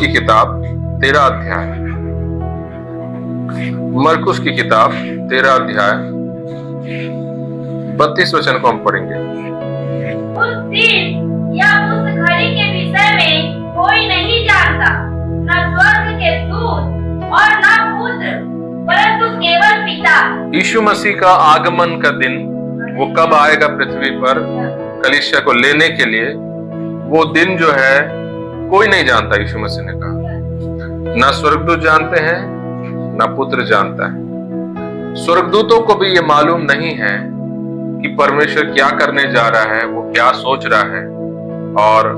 की किताब 13 अध्याय। मरकुस की किताब 13 अध्याय 32 वचन को हम पढ़ेंगे। उस दिन या उस घड़ी के विषय में कोई नहीं जानता, न स्वर्ग के दूत और न पुत्र, परंतु केवल पिता। यीशु मसीह का आगमन का दिन, वो कब आएगा पृथ्वी पर कलीसिया को लेने के लिए, वो दिन जो है कोई नहीं जानता। यीशु मसीह ने कहा ना स्वर्गदूत जानते हैं ना पुत्र जानता है। स्वर्गदूतों को भी ये मालूम नहीं है कि परमेश्वर क्या करने जा रहा है, वो क्या सोच रहा है और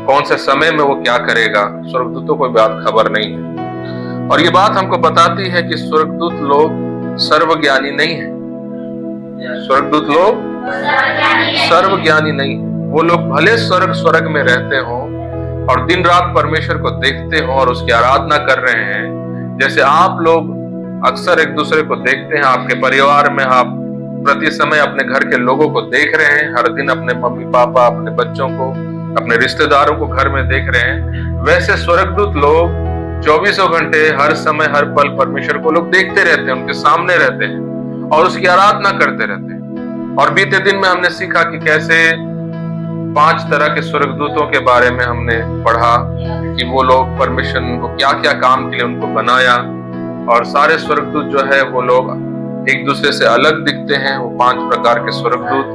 कौन से समय में वो क्या करेगा। स्वर्गदूतों को बात खबर नहीं है। और ये बात हमको बताती है कि स्वर्गदूत लोग सर्वज्ञानी नहीं है। स्वर्गदूत लोग सर्वज्ञानी नहीं है। वो लोग भले स्वर्ग में रहते हों और दिन रात परमेश्वर को देखते हों और उसकी आराधना कर रहे हैं, जैसे आप लोग अक्सर एक दूसरे को देखते हैं। आपके परिवार में आप प्रति समय अपने घर के लोगों को देख रहे हैं, हर दिन अपने मम्मी पापा, अपने बच्चों को, अपने रिश्तेदारों को घर में देख रहे हैं। वैसे स्वर्गदूत लोग 24 घंटे हर समय हर पल परमेश्वर को लोग देखते रहते हैं, उनके सामने रहते हैं और उसकी आराधना करते रहते हैं। और बीते दिन में हमने सीखा कि कैसे 5 तरह के स्वर्गदूतों के बारे में हमने पढ़ा कि वो लोग परमेश्वर को क्या क्या काम के लिए उनको बनाया। और सारे स्वर्गदूत जो है वो लोग एक दूसरे से अलग दिखते हैं। वो 5 प्रकार के स्वर्गदूत,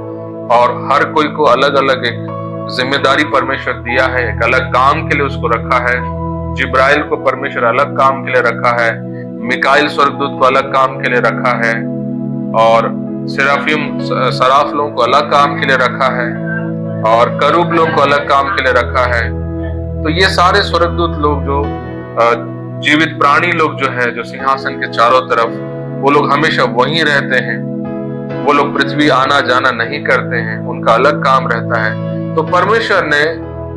और हर कोई को अलग अलग एक जिम्मेदारी परमेश्वर दिया है, एक अलग काम के लिए उसको रखा है। जिब्राइल को परमेश्वर अलग काम के लिए रखा है, मिकाइल स्वर्गदूत को अलग काम के लिए रखा है, और सेराफिम सराफलों को अलग काम के लिए रखा है, और करूब लोग को अलग काम के लिए रखा है। तो ये सारे स्वर्गदूत लोग जो जीवित प्राणी लोग जो है, जो सिंहासन के चारों तरफ, वो लोग हमेशा वहीं रहते हैं। वो लोग पृथ्वी आना जाना नहीं करते हैं, उनका अलग काम रहता है। तो परमेश्वर ने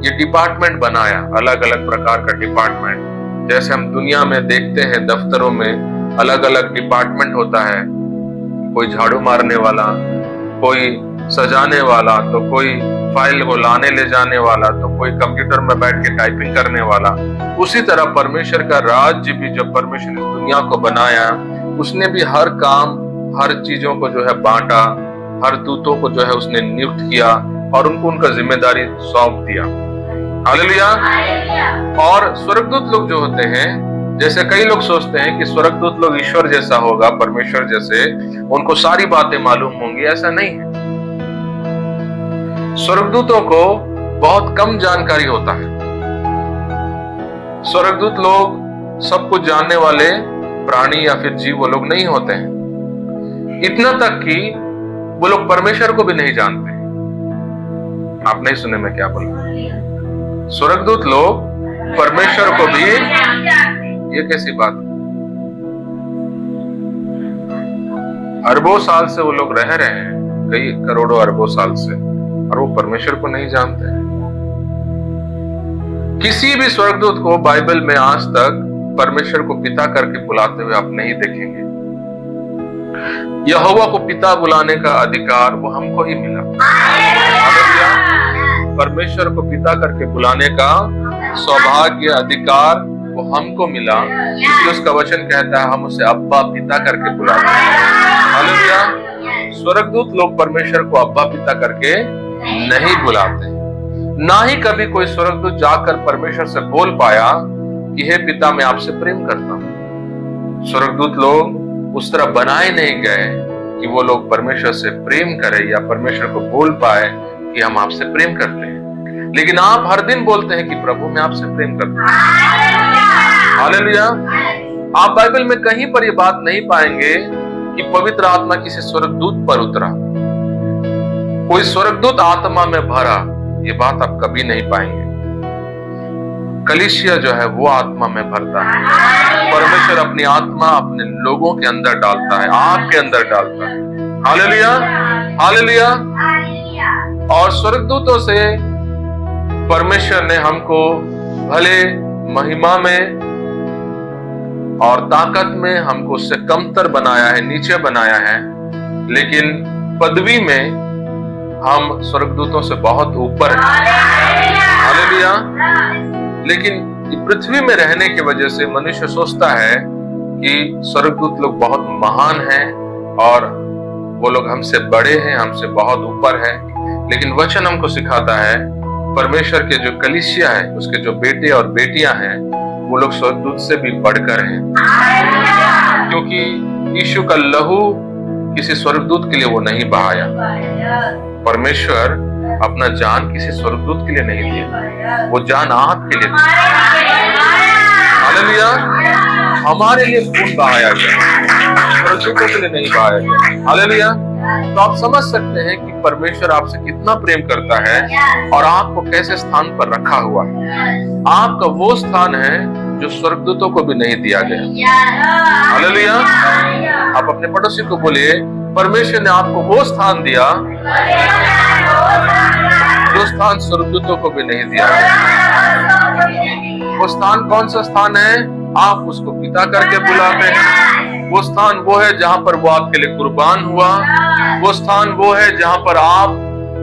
ये डिपार्टमेंट बनाया, अलग अलग प्रकार का डिपार्टमेंट। जैसे हम दुनिया में देखते हैं दफ्तरों में अलग अलग डिपार्टमेंट होता है, कोई झाड़ू मारने वाला, कोई सजाने वाला, तो कोई फाइल को लाने ले जाने वाला, तो कोई कंप्यूटर में बैठ के टाइपिंग करने वाला। उसी तरह परमेश्वर का राज्य भी, जब परमेश्वर ने दुनिया को बनाया, उसने भी हर काम, हर चीजों को जो है बांटा, हर दूतों को जो है उसने नियुक्त किया और उनको उनका जिम्मेदारी सौंप दिया। हालेलुया। और स्वर्गदूत लोग जो होते हैं, जैसे कई लोग सोचते हैं कि स्वर्गदूत लोग ईश्वर जैसा होगा, परमेश्वर जैसे, उनको सारी बातें मालूम होंगी। ऐसा नहीं है। स्वर्गदूतों को बहुत कम जानकारी होता है। स्वर्गदूत लोग सब कुछ जानने वाले प्राणी या फिर जीव वो लोग नहीं होते हैं। इतना तक कि वो लोग परमेश्वर को भी नहीं जानते। आप नहीं सुने मैं क्या बोला? स्वर्गदूत लोग परमेश्वर को भी, ये कैसी बात? अरबों साल से वो लोग रह रहे हैं, कई करोड़ों अरबों साल से, और वो परमेश्वर को नहीं जानते। किसी भी स्वर्गदूत को बाइबल में आज तक परमेश्वर को पिता करके बुलाते हुए आप नहीं देखेंगे। यहोवा को पिता बुलाने का अधिकार वो हमको ही मिला। परमेश्वर को पिता करके बुलाने का सौभाग्य, अधिकार वो हमको मिला, इसलिए उसका वचन कहता है हम उसे अब्बा पिता करके बुलाते हैं। हालेलुया। स्वर्गदूत लोग परमेश्वर को अब्बा पिता करके नहीं बुलाते। ना ही कभी कोई स्वर्गदूत जाकर परमेश्वर से बोल पाया कि हे पिता, मैं आपसे प्रेम करता हूं। स्वर्गदूत लोग उस तरह बनाए नहीं गए कि वो लोग परमेश्वर से प्रेम करें या परमेश्वर को बोल पाए कि हम आपसे प्रेम करते हैं। लेकिन आप हर दिन बोलते हैं कि प्रभु मैं आपसे प्रेम करता हूं। हालेलुया। आप बाइबल में कहीं पर ये बात नहीं पाएंगे कि पवित्र आत्मा किसी स्वर्गदूत पर उतरा, कोई स्वर्गदूत आत्मा में भरा, ये बात आप कभी नहीं पाएंगे। कलीसिया जो है वो आत्मा में भरता है। परमेश्वर अपनी आत्मा अपने लोगों के अंदर डालता है, आपके अंदर डालता है। Hallelujah, hallelujah. और स्वर्गदूतों से परमेश्वर ने हमको भले महिमा में और ताकत में हमको उससे कमतर बनाया है, नीचे बनाया है, लेकिन पदवी में हम स्वर्गदूतों से बहुत ऊपर हैं। हालेलुया। लेकिन पृथ्वी में रहने की वजह से मनुष्य सोचता है कि स्वर्गदूत लोग बहुत महान हैं और वो लोग हमसे बड़े हैं, हमसे बहुत ऊपर है। लेकिन वचन हमको सिखाता है परमेश्वर के जो कलीसिया है, उसके जो बेटे और बेटियां हैं, वो लोग स्वर्गदूत से भी बढ़कर हैं, क्योंकि यीशु का लहू किसी स्वर्गदूत के लिए वो नहीं बहाया। परमेश्वर अपना जान किसी स्वर्गदूत के लिए नहीं दिया, वो जान आपके लिए हालेलुया, हमारे लिए खून बहाया गया, स्वर्गदूतों के लिए नहीं बहाया गया। हालेलुया। तो आप समझ सकते हैं कि परमेश्वर आपसे कितना प्रेम करता है और आपको कैसे स्थान पर रखा हुआ है। आपका वो स्थान है जो स्वर्गदूतों को भी नहीं दिया गया। हालेलुया। आप अपने पड़ोसी को बोलिए, परमेश्वर ने आपको वो स्थान दिया जो स्थान स्वर्गदूतों को भी नहीं दिया गया। वो स्थान कौन सा स्थान है? आप उसको पिता करके बुलाते हैं। वो स्थान वो है जहां पर वो आपके लिए कुर्बान हुआ। वो स्थान वो है जहां पर आप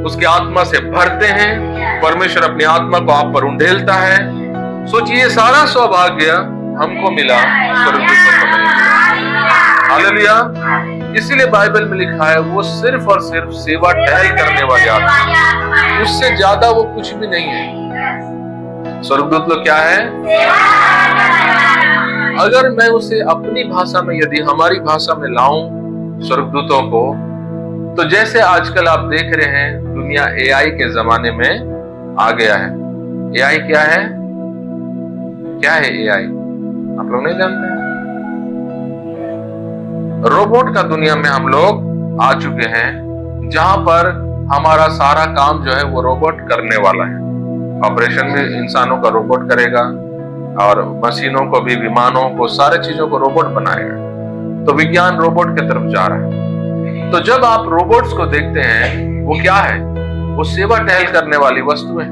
उसकी आत्मा से भरते हैं। परमेश्वर अपनी आत्मा को आप पर उंडेलता है। सोचिए, सारा सौभाग्य हमको मिला, स्वर्गदूतों को नहीं मिला। हालेलुया। इसीलिए बाइबल में लिखा है वो सिर्फ और सिर्फ सेवा टहल करने वाले आदमी, उससे ज्यादा वो कुछ भी नहीं है। स्वर्गदूत लोग क्या है? अगर मैं उसे अपनी भाषा में, यदि हमारी भाषा में लाऊं स्वर्गदूतों को, तो जैसे आजकल आप देख रहे हैं दुनिया एआई के जमाने में आ गया है। एआई क्या है? क्या है एआई? आप लोग नहीं जानते हैं? रोबोट का दुनिया में हम लोग आ चुके हैं, जहां पर हमारा सारा काम जो है वो रोबोट करने वाला है। ऑपरेशन भी इंसानों का रोबोट करेगा और मशीनों को भी, विमानों को, सारे चीजों को रोबोट बनाएगा। तो विज्ञान रोबोट की तरफ जा रहा है। तो जब आप रोबोट्स को देखते हैं, वो क्या है? वो सेवा टहल करने वाली वस्तुएं।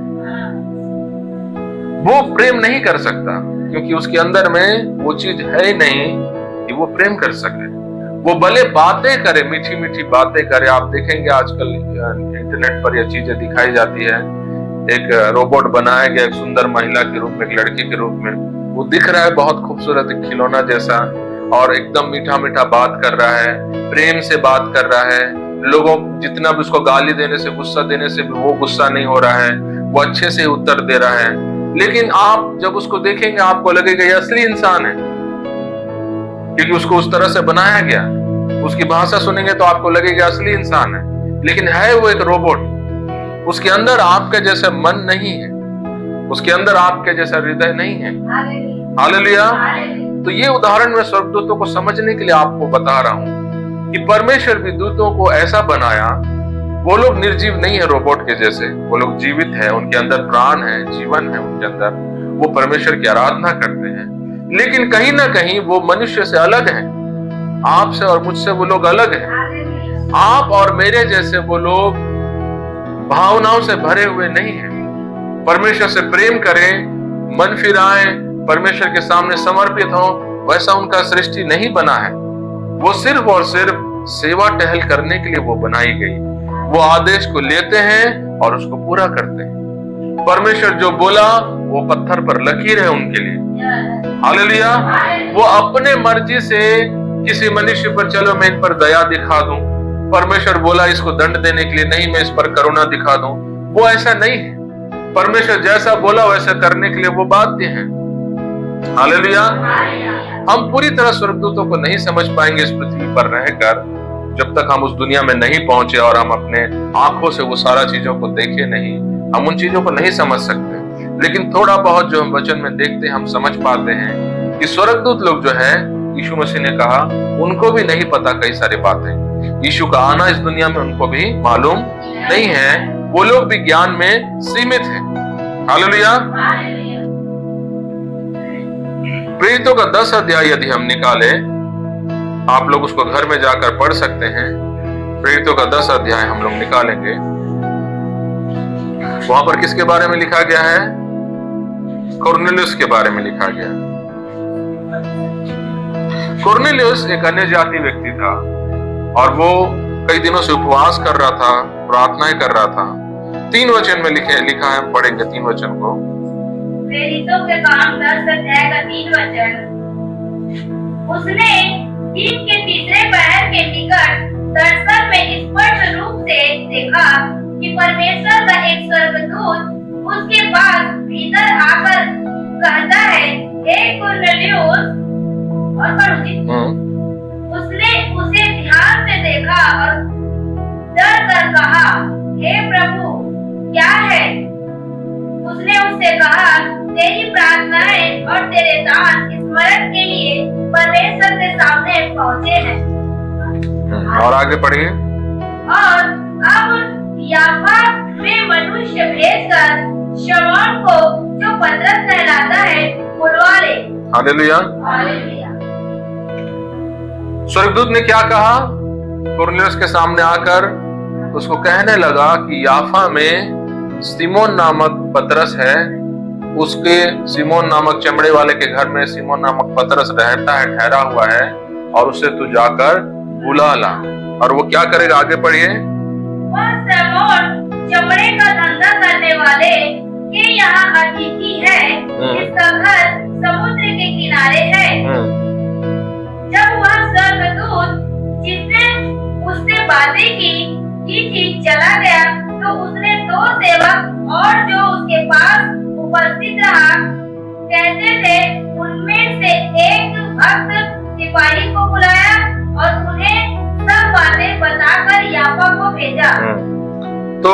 वो प्रेम नहीं कर सकता, क्योंकि उसके अंदर में वो चीज है ही नहीं कि वो प्रेम कर सके। वो भले बातें करे, मीठी मीठी बातें करे। आप देखेंगे आजकल इंटरनेट पर यह चीजें दिखाई जाती है। एक रोबोट बनाया गया एक सुंदर महिला के रूप में, एक लड़की के रूप में। वो दिख रहा है बहुत खूबसूरत, एक खिलौना जैसा, और एकदम मीठा मीठा बात कर रहा है, प्रेम से बात कर रहा है। लोगों जितना भी उसको गाली देने से, गुस्सा देने से भी वो गुस्सा नहीं हो रहा है, वो अच्छे से उत्तर दे रहा है। लेकिन आप जब उसको देखेंगे आपको लगेगा ये असली इंसान है, क्योंकि उसको उस तरह से बनाया गया। उसकी भाषा सुनेंगे तो आपको लगेगा असली इंसान है, लेकिन है वो एक रोबोट। उसके अंदर आपके जैसा मन नहीं है, उसके अंदर आपके जैसा हृदय नहीं है। हालेलुया। तो ये उदाहरण मैं स्वर्गदूतों को समझने के लिए आपको बता रहा हूं कि परमेश्वर भी दूतों को ऐसा बनाया। वो लोग निर्जीव नहीं है रोबोट के जैसे, वो लोग जीवित है, उनके अंदर प्राण है, जीवन है उनके अंदर। वो परमेश्वर की आराधना करते हैं, लेकिन कहीं ना कहीं वो मनुष्य से अलग है। आपसे और मुझसे वो लोग अलग हैं। आप और मेरे जैसे वो लोग भावनाओं से भरे हुए नहीं हैं। परमेश्वर से प्रेम करें, मन फिराएं, परमेश्वर के सामने समर्पित हो, वैसा उनका सृष्टि नहीं बना है। वो सिर्फ और सिर्फ सेवा टहल करने के लिए वो बनाई गई। वो आदेश को लेते हैं और उसको पूरा करते हैं। परमेश्वर जो बोला वो पत्थर पर लकीर है उनके लिए। हालेलुया। वो अपने मर्जी से किसी मनुष्य पर, चलो मैं इन पर दया दिखा दूं, परमेश्वर बोला इसको दंड देने के लिए, नहीं मैं इस पर करुणा दिखा दूं, वो ऐसा नहीं है। परमेश्वर जैसा बोला वैसा करने के लिए वो बाध्य हैं। हालेलुया। हम पूरी तरह स्वर्गदूतों को नहीं समझ पाएंगे इस पृथ्वी पर रहकर, जब तक हम उस दुनिया में नहीं पहुंचे और हम अपने आंखों से वो सारा चीजों को देखे नहीं। हम उन चीजों को नहीं समझ सकते, लेकिन थोड़ा बहुत जो हम वचन में देखते हैं हम समझ पाते हैं कि स्वर्गदूत लोग जो है, यीशु मसीह ने कहा उनको भी नहीं पता कई सारी बातें। यीशु का आना इस दुनिया में उनको भी मालूम नहीं है। वो लोग भी ज्ञान में सीमित हैं। हालेलुया। प्रेरितों का 10 अध्याय यदि हम निकाले, आप लोग उसको घर में जाकर पढ़ सकते हैं। प्रेरितों का 10 अध्याय हम लोग निकालेंगे। वहां पर किसके बारे में लिखा गया है? कुरनेलियुस के बारे में लिखा गया। कुरनेलियुस एक अन्य जाति व्यक्ति था और वो कई दिनों से उपवास कर रहा था, प्रार्थनाएं कर रहा था। 3 वचन में लिखा है, पढ़ेंगे 3 वचन को। प्रेरितों के काम 10 अध्याय का 3 वचन। उसने दिन के तीसरे पहर के निकट दर्शन में स्पष्ट रूप से देखा कि परमेश्वर का एक स्वर्गदूत उसके पास भीतर आकर कहता है, हे कुरनेलियुस, और पढ़ो जी। उसने उसे ध्यान से देखा और डर कर कहा, हे प्रभु, क्या है? उसने उससे कहा, तेरी प्रार्थनाएं और तेरे दान स्मरण के लिए परमेश्वर के सामने पहुँचे हैं। और आगे पढ़िए। और अब याफा में मनुष्य भेजकर शमौन को, जो पतरस कहलाता है, बुलवा ले। हालेलुया। हालेलुया। स्वर्गदूत ने क्या कहा? कुरनेलियुस के सामने आकर उसको कहने लगा कि याफा में सिमोन नामक पतरस है, उसके सिमोन नामक चमड़े वाले के घर में सिमोन नामक पतरस रहता है, ठहरा हुआ है, और उसे तू जाकर बुला ला। और वो क्या करेगा? आगे पढ़िए। वह सिमोन चमड़े का धंधा करने वाले के यहाँ अतिथि है, इसका घर समुद्र के किनारे है। जब वह स्वर्गदूत जिसने उससे बातें की थी चला गया, तो उसने 2 सेवक और जो उसके पास उपस्थित रहा कहते थे, उनमें से एक भक्त सिपाही को बुलाया और उन्हें सब बातें बताकर याफा को भेजा। तो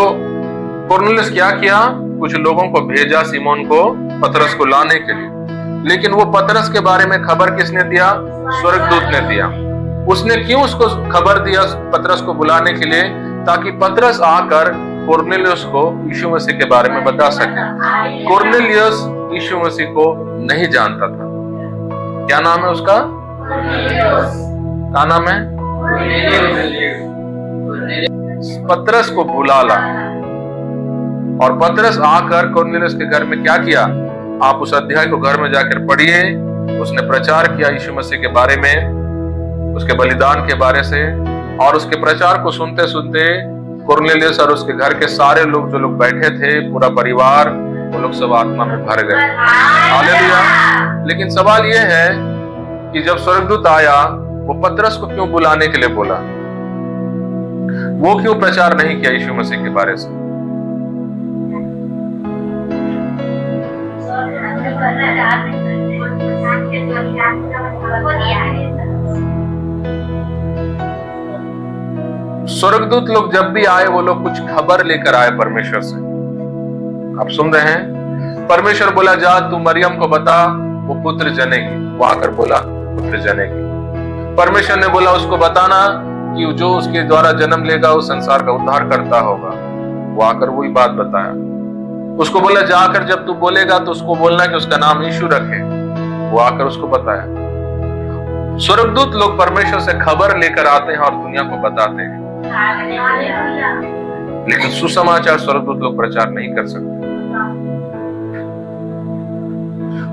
कुरनेलियुस क्या किया? कुछ लोगों को भेजा सिमोन को, पतरस को लाने के लिए। लेकिन वो पतरस के बारे में खबर किसने दिया? स्वर्गदूत ने दिया। उसने क्यों उसको खबर दिया पतरस को बुलाने के लिए? ताकि पतरस आकर कुरनेलियुस को यीशु मसीह के बारे में बता सके। कुरनेलियुस यीशु मसीह को नहीं जानता था। क्या नाम है उसका? क्या नाम है? पतरस को बुला ला। और पतरस आकर कुरनेलियुस के घर में क्या किया? आप उस अध्याय को घर में जाकर पढ़िए। उसने प्रचार किया यीशु मसीह के बारे में, उसके बलिदान के बारे से, और उसके प्रचार को सुनते सुनते कुरनेलियुस और उसके घर के सारे लोग, जो लोग बैठे थे, पूरा परिवार, वो लोग सब आत्मा में भर गए। हालेलुया। लेकिन सवाल यह है कि जब स्वर्गदूत आया, वो पतरस को क्यों बुलाने के लिए बोला? वो क्यों प्रचार नहीं किया यीशु मसीह के बारे से? स्वर्गदूत लोग जब भी आए, वो लोग कुछ खबर लेकर आए परमेश्वर से। आप सुन रहे हैं? परमेश्वर बोला, जा तू मरियम को बता, वो पुत्र जनेगी। वो आकर बोला पुत्र जनेगी। परमेश्वर ने बोला उसको बताना कि जो उसके द्वारा जन्म लेगा वो संसार का उद्धार करता होगा। वो आकर वही बात बताया। उसको बोला जाकर जब तू बोलेगा तो उसको बोलना कि उसका नाम यीशु रखे। वो आकर उसको बताया। स्वर्गदूत लोग परमेश्वर से खबर लेकर आते हैं और दुनिया को बताते हैं, लेकिन सुसमाचार स्वर्गदूत लोग प्रचार नहीं कर सकते।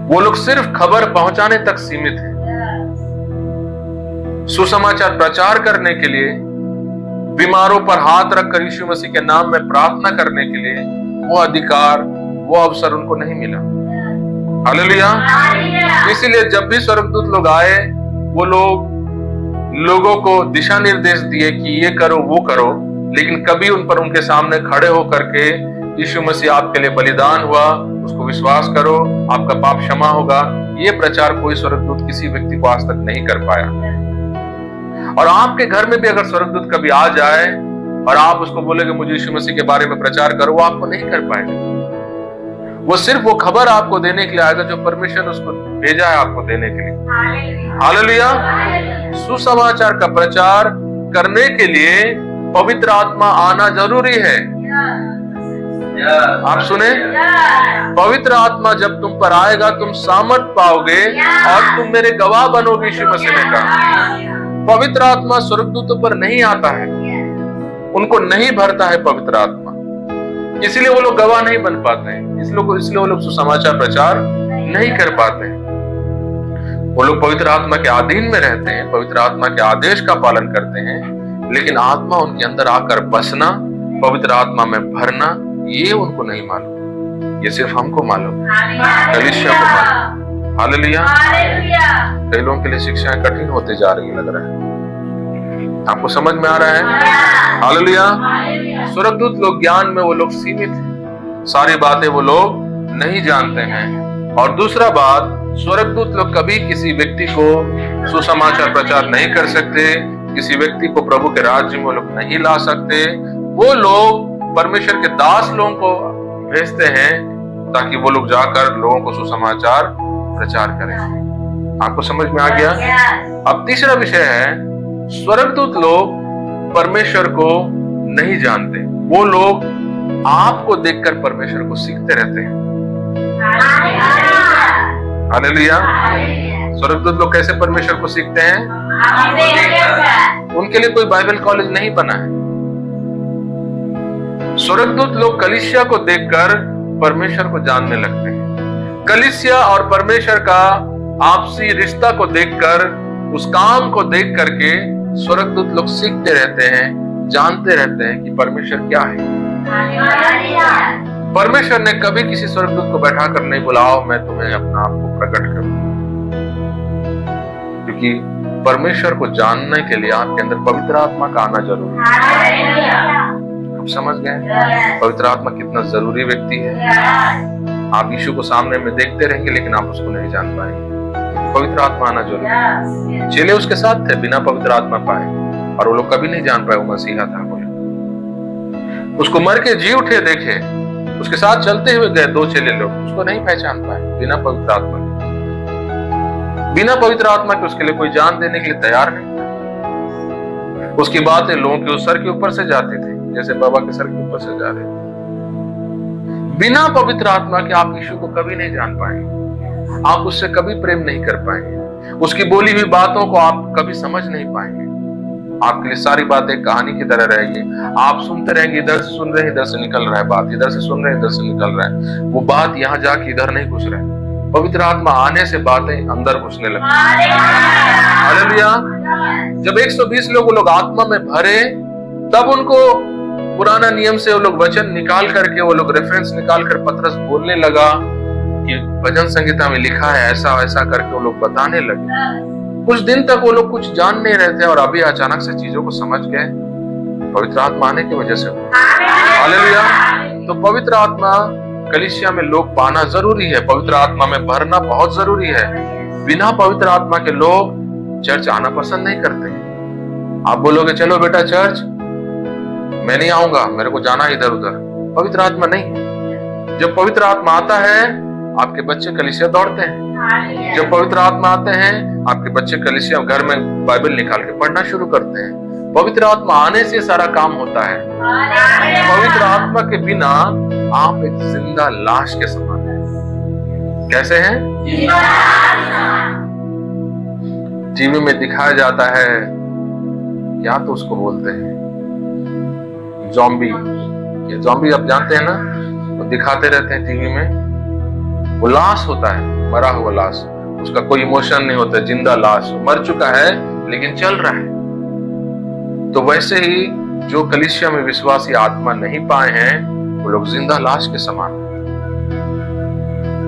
वो लोग सिर्फ खबर पहुंचाने तक सीमित हैं। सुसमाचार प्रचार करने के लिए, बीमारों पर हाथ रखकर यीशु मसीह के नाम में प्रार्थना करने के लिए वो अधिकार, वो अवसर उनको नहीं मिला। हालेलुया। इसीलिए जब भी स्वर्गदूत लोग आए, वो लोगों को दिशा निर्देश दिए कि ये करो वो करो, लेकिन कभी उन पर उनके सामने खड़े होकर के यीशु मसीह आपके लिए बलिदान हुआ, उसको विश्वास करो, आपका पाप क्षमा होगा, ये प्रचार कोई स्वर्गदूत किसी व्यक्ति को आज तक नहीं कर पाया। और आपके घर में भी अगर स्वर्गदूत कभी आ जाए और आप उसको बोलेगे मुझे यीशु मसीह के बारे में प्रचार करो, वो आपको नहीं कर पाएगा। वो सिर्फ वो खबर आपको देने के लिए आएगा जो परमेश्वर उसको भेजा है आपको देने के लिए। हालेलुया। सुसमाचार का प्रचार करने के लिए पवित्र आत्मा आना जरूरी है। आप सुने? पवित्र आत्मा जब तुम पर आएगा, तुम सामर्थ पाओगे और तुम मेरे गवाह बनोगे। यीशु मसीह ने कहा पवित्र आत्मा स्वर्गदूतों पर नहीं आता है, उनको नहीं भरता है पवित्र आत्मा, इसलिए वो लोग गवाह नहीं बन पाते हैं, इसलिए वो लोग सुसमाचार प्रचार नहीं कर पाते हैं। वो लोग पवित्र आत्मा के अधीन में रहते हैं, पवित्र आत्मा के आदेश का पालन करते हैं, लेकिन आत्मा उनके अंदर आकर बसना, पवित्र आत्मा में भरना, ये उनको नहीं मालूम। ये सिर्फ हमको मालूम है, कलीसिया को मालूम। हालेलुया। कई लोगों के लिए शिक्षाएं कठिन होते जा रही लग रहा है। आपको समझ में आ रहा है? हालेलुया। स्वर्गदूत लोग ज्ञान में वो लोग सीमित हैं, सारी बातें वो लोग नहीं जानते हैं। और दूसरा बात, स्वर्गदूत लोग कभी किसी व्यक्ति को सुसमाचार प्रचार नहीं कर सकते, किसी व्यक्ति को प्रभु के राज्य में वो लोग नहीं ला सकते। वो लोग परमेश्वर के दास लोगों को भेजते हैं ताकि वो लोग जाकर लोगों को सुसमाचार प्रचार करें। आपको समझ में आ गया? अब तीसरा विषय है, स्वर्गदूत लोग परमेश्वर को नहीं जानते। वो लोग आपको देखकर परमेश्वर को सीखते रहते हैं। हालेलुया। स्वर्गदूत लोग कैसे परमेश्वर को सीखते हैं? उनके लिए कोई बाइबल कॉलेज नहीं बना है। स्वर्गदूत लोग कलीसिया को देखकर परमेश्वर को जानने लगते हैं। कलीसिया और परमेश्वर का आपसी रिश्ता को देखकर, उस काम को देख करके स्वर्गदूत लोग सीखते रहते हैं, जानते रहते हैं कि परमेश्वर क्या है। परमेश्वर ने कभी किसी स्वर्गदूत को बैठा कर नहीं बुलाओ मैं तुम्हें अपना आप को प्रकट करूं, क्योंकि परमेश्वर को जानने के लिए आपके अंदर पवित्र आत्मा का आना जरूरी है। आप समझ गए पवित्र आत्मा कितना जरूरी व्यक्ति है? आप यीशु को सामने में देखते रहेंगे लेकिन आप उसको नहीं जान पाएंगे। पवित्र आत्मा आना जरूरी है। चेले उसके साथ थे बिना पवित्र आत्मा पाए, और वो लोग कभी नहीं जान पाए वो मसीहा था बोले। उसको मर के जी उठे देखे, उसके साथ चलते हुए गए 2 चेले लोग, उसको नहीं पहचान पाए बिना पवित्र आत्मा के। बिना पवित्र आत्मा के उसके लिए कोई जान देने के लिए तैयार नहीं था। उसकी बातें लोगों के सर के ऊपर से जाती थी, जैसे बाबा के सर के ऊपर से जा रहे थे। बिना पवित्र आत्मा के आप यीशु को कभी नहीं जान पाएंगे, आप उससे कभी प्रेम नहीं कर पाएंगे, उसकी बोली हुई बातों को आप कभी समझ नहीं पाएंगे। आपके लिए सारी बातें कहानी की तरह रहेगी। आप सुनते रहेंगे, इधर से सुन रहे हैं, इधर से निकल रहा है बात, इधर से सुन रहे हैं, इधर से निकल रहा है। वो बात यहाँ जाके इधर नहीं घुस रहा है। पवित्र आत्मा आने से बातें अंदर घुसने लगती है। हालेलुया। जब 120 लोग आत्मा में भरे, तब उनको पुराना नियम से वो लोग वचन निकाल करके, वो लोग रेफरेंस निकाल कर पतरस बोलने लगा कि भजन संहिता में लिखा है ऐसा ऐसा करके वो लोग बताने लगे। कुछ दिन तक वो लोग कुछ जान नहीं रहे थे और अभी अचानक से चीजों को समझ गए, पवित्र आत्मा आने की वजह से। हालेलुया। तो पवित्र आत्मा कलीसिया में लोग पाना जरूरी है, पवित्र आत्मा में भरना बहुत जरूरी है। बिना पवित्र आत्मा के लोग चर्च आना पसंद नहीं करते। आप बोलोगे चलो बेटा चर्च, मैं नहीं आऊंगा, मेरे को जाना इधर उधर। पवित्र आत्मा नहीं है। जब पवित्र आत्मा आता है आपके बच्चे कलीसिया दौड़ते हैं। जब पवित्र आत्मा आते हैं आपके बच्चे कलीसिया घर में बाइबल निकाल के पढ़ना शुरू करते हैं। पवित्र आत्मा आने से सारा काम होता है। पवित्र आत्मा के बिना आप एक जिंदा लाश के समान हैं। कैसे हैं? टीवी में दिखाया जाता है, क्या तो उसको बोलते हैं ज़ॉम्बी। ये ज़ॉम्बी आप जानते हैं ना, वो दिखाते रहते हैं टीवी में। वो लाश होता है, मरा हुआ लाश, उसका कोई इमोशन नहीं होता, जिंदा लाश, मर चुका है लेकिन चल रहा है। तो वैसे ही जो कलीसिया में विश्वासी आत्मा नहीं पाए हैं वो लोग जिंदा लाश के समान।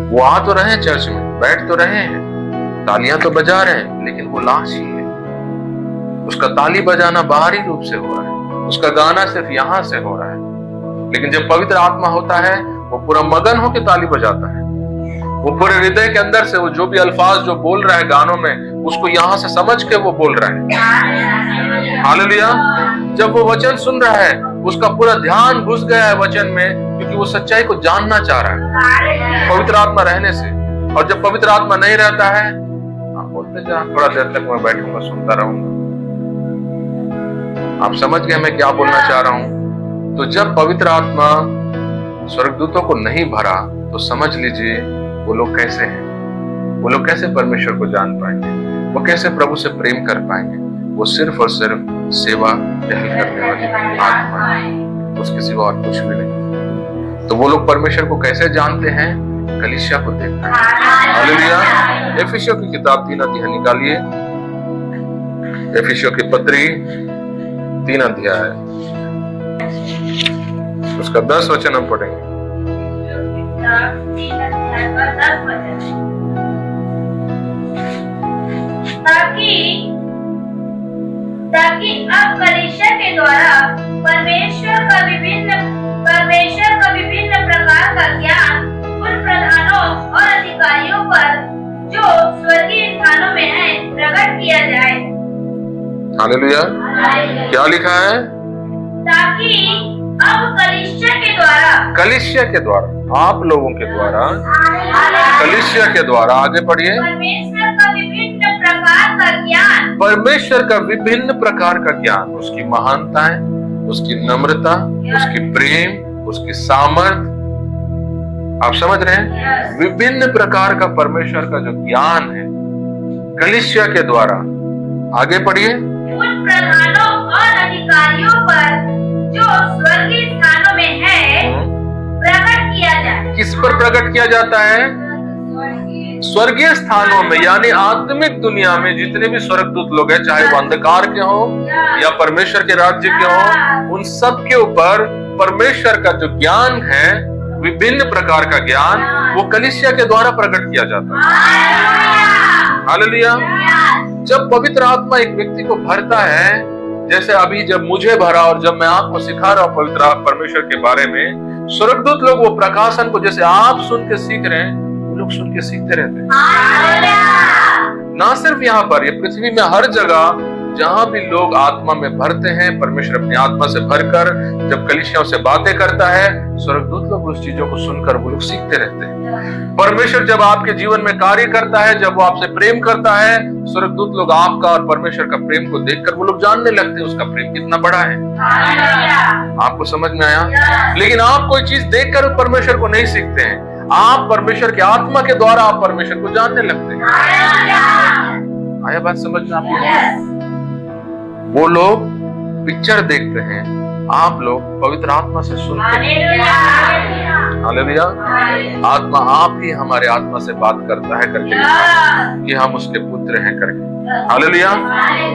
वो आ तो रहे हैं चर्च में, बैठ तो रहे हैं, तालियां तो बजा रहे हैं, लेकिन वो लाश ही है। उसका ताली बजाना बाहरी रूप से हो रहा है, उसका गाना सिर्फ यहां से हो रहा है। लेकिन जब पवित्र आत्मा होता है वो पूरा मगन होकर ताली बजाता है। वो पूरे हृदय के अंदर से वो जो भी अल्फाज जो बोल रहा है गानों में, उसको यहां से समझ के वो बोल रहा है। हालेलुया। जब वो वचन सुन रहा है उसका पूरा ध्यान घुस गया है वचन में, क्योंकि वो सच्चाई को जानना चाह रहा है पवित्र आत्मा रहने से। और जब पवित्र आत्मा नहीं रहता है, बोलते जा थोड़ा देर तक मैं बैठूंगा सुनता रहूंगा। आप समझ गए मैं क्या बोलना चाह रहा हूं? तो जब पवित्र आत्मा स्वर्गदूतों को नहीं भरा तो समझ लीजिए वो लोग कैसे हैं, वो लोग कैसे परमेश्वर को जान पाएंगे, वो कैसे प्रभु से प्रेम कर पाएंगे। वो सिर्फ और सिर्फ सेवा टहल करने वाली आत्मा है, उसके सिवा और कुछ भी नहीं। तो वो लोग परमेश्वर को कैसे जानते हैं? कलीसिया को देखते हैं। हालेलुया। एफिसियों की किताब 3 अध्याय निकालिए। एफिसियों की पत्री 3 अध्याय है, उसका 10 वचन हम पढ़ेंगे। 3 अध्याय का 10 वचन। ताकि अब कलीसिया के द्वारा परमेश्वर का विभिन्न प्रकार का ज्ञान उन प्रधानों और अधिकारियों पर जो स्वर्गीय स्थानों में है प्रकट किया जाए। हालेलुया। क्या लिखा है? ताकि अब कलीसिया के द्वारा आप लोगों के द्वारा कलीसिया के द्वारा आगे पढ़िए। परमेश्वर का विभिन्न प्रकार का ज्ञान, उसकी महानताएं, उसकी नम्रता, उसकी प्रेम, उसकी सामर्थ, आप समझ रहे हैं? विभिन्न प्रकार का परमेश्वर का जो ज्ञान है कलीसिया के द्वारा, आगे पढ़िए, उन प्रधानों और अधिकारियों पर जो स्वर्गीय स्थानों में है प्रकट किया जाए। किस पर प्रकट किया जाता है? स्वर्गीय स्थानों में, यानी आत्मिक दुनिया में जितने भी स्वर्गदूत लोग हैं, चाहे वो अंधकार के हो या परमेश्वर के राज्य के हो, उन सब के ऊपर परमेश्वर का जो ज्ञान है, विभिन्न प्रकार का ज्ञान, वो कलीसिया के द्वारा प्रकट किया जाता है। हालेलुया। जब पवित्र आत्मा एक व्यक्ति को भरता है, जैसे अभी जब मुझे भरा और जब मैं आपको सिखा रहा हूं पवित्र परमेश्वर के बारे में, स्वर्गदूत लोग वो प्रकाशन को जैसे आप सुन के सीख रहे हैं, वो लोग सुन के सीखते रहते हैं। ना सिर्फ यहाँ पर, ये पृथ्वी में हर जगह जहां भी लोग आत्मा में भरते हैं, परमेश्वर अपनी आत्मा से भरकर जब कलीसियाओं से बातें करता है, स्वर्गदूत लोग उस चीजों को सुनकर वो लोग सीखते रहते हैं। परमेश्वर जब आपके जीवन में कार्य करता है, जब वो आपसे प्रेम करता है, स्वर्गदूत लोग आपका और परमेश्वर का प्रेम को देखकर वो लोग जानने लगते हैं उसका प्रेम कितना बड़ा है। आपको समझ में आया? लेकिन आप कोई चीज देखकर परमेश्वर को नहीं सीखते हैं, आप परमेश्वर की आत्मा के द्वारा आप परमेश्वर को जानने लगते हैं। आया बात समझ में आपको? वो लोग पिक्चर देखते हैं, आप लोग पवित्र आत्मा से सुनते हैं। हालेलुया। आत्मा आप ही हमारे आत्मा से बात करता है करके कि हम उसके पुत्र हैं करके। हालेलुया।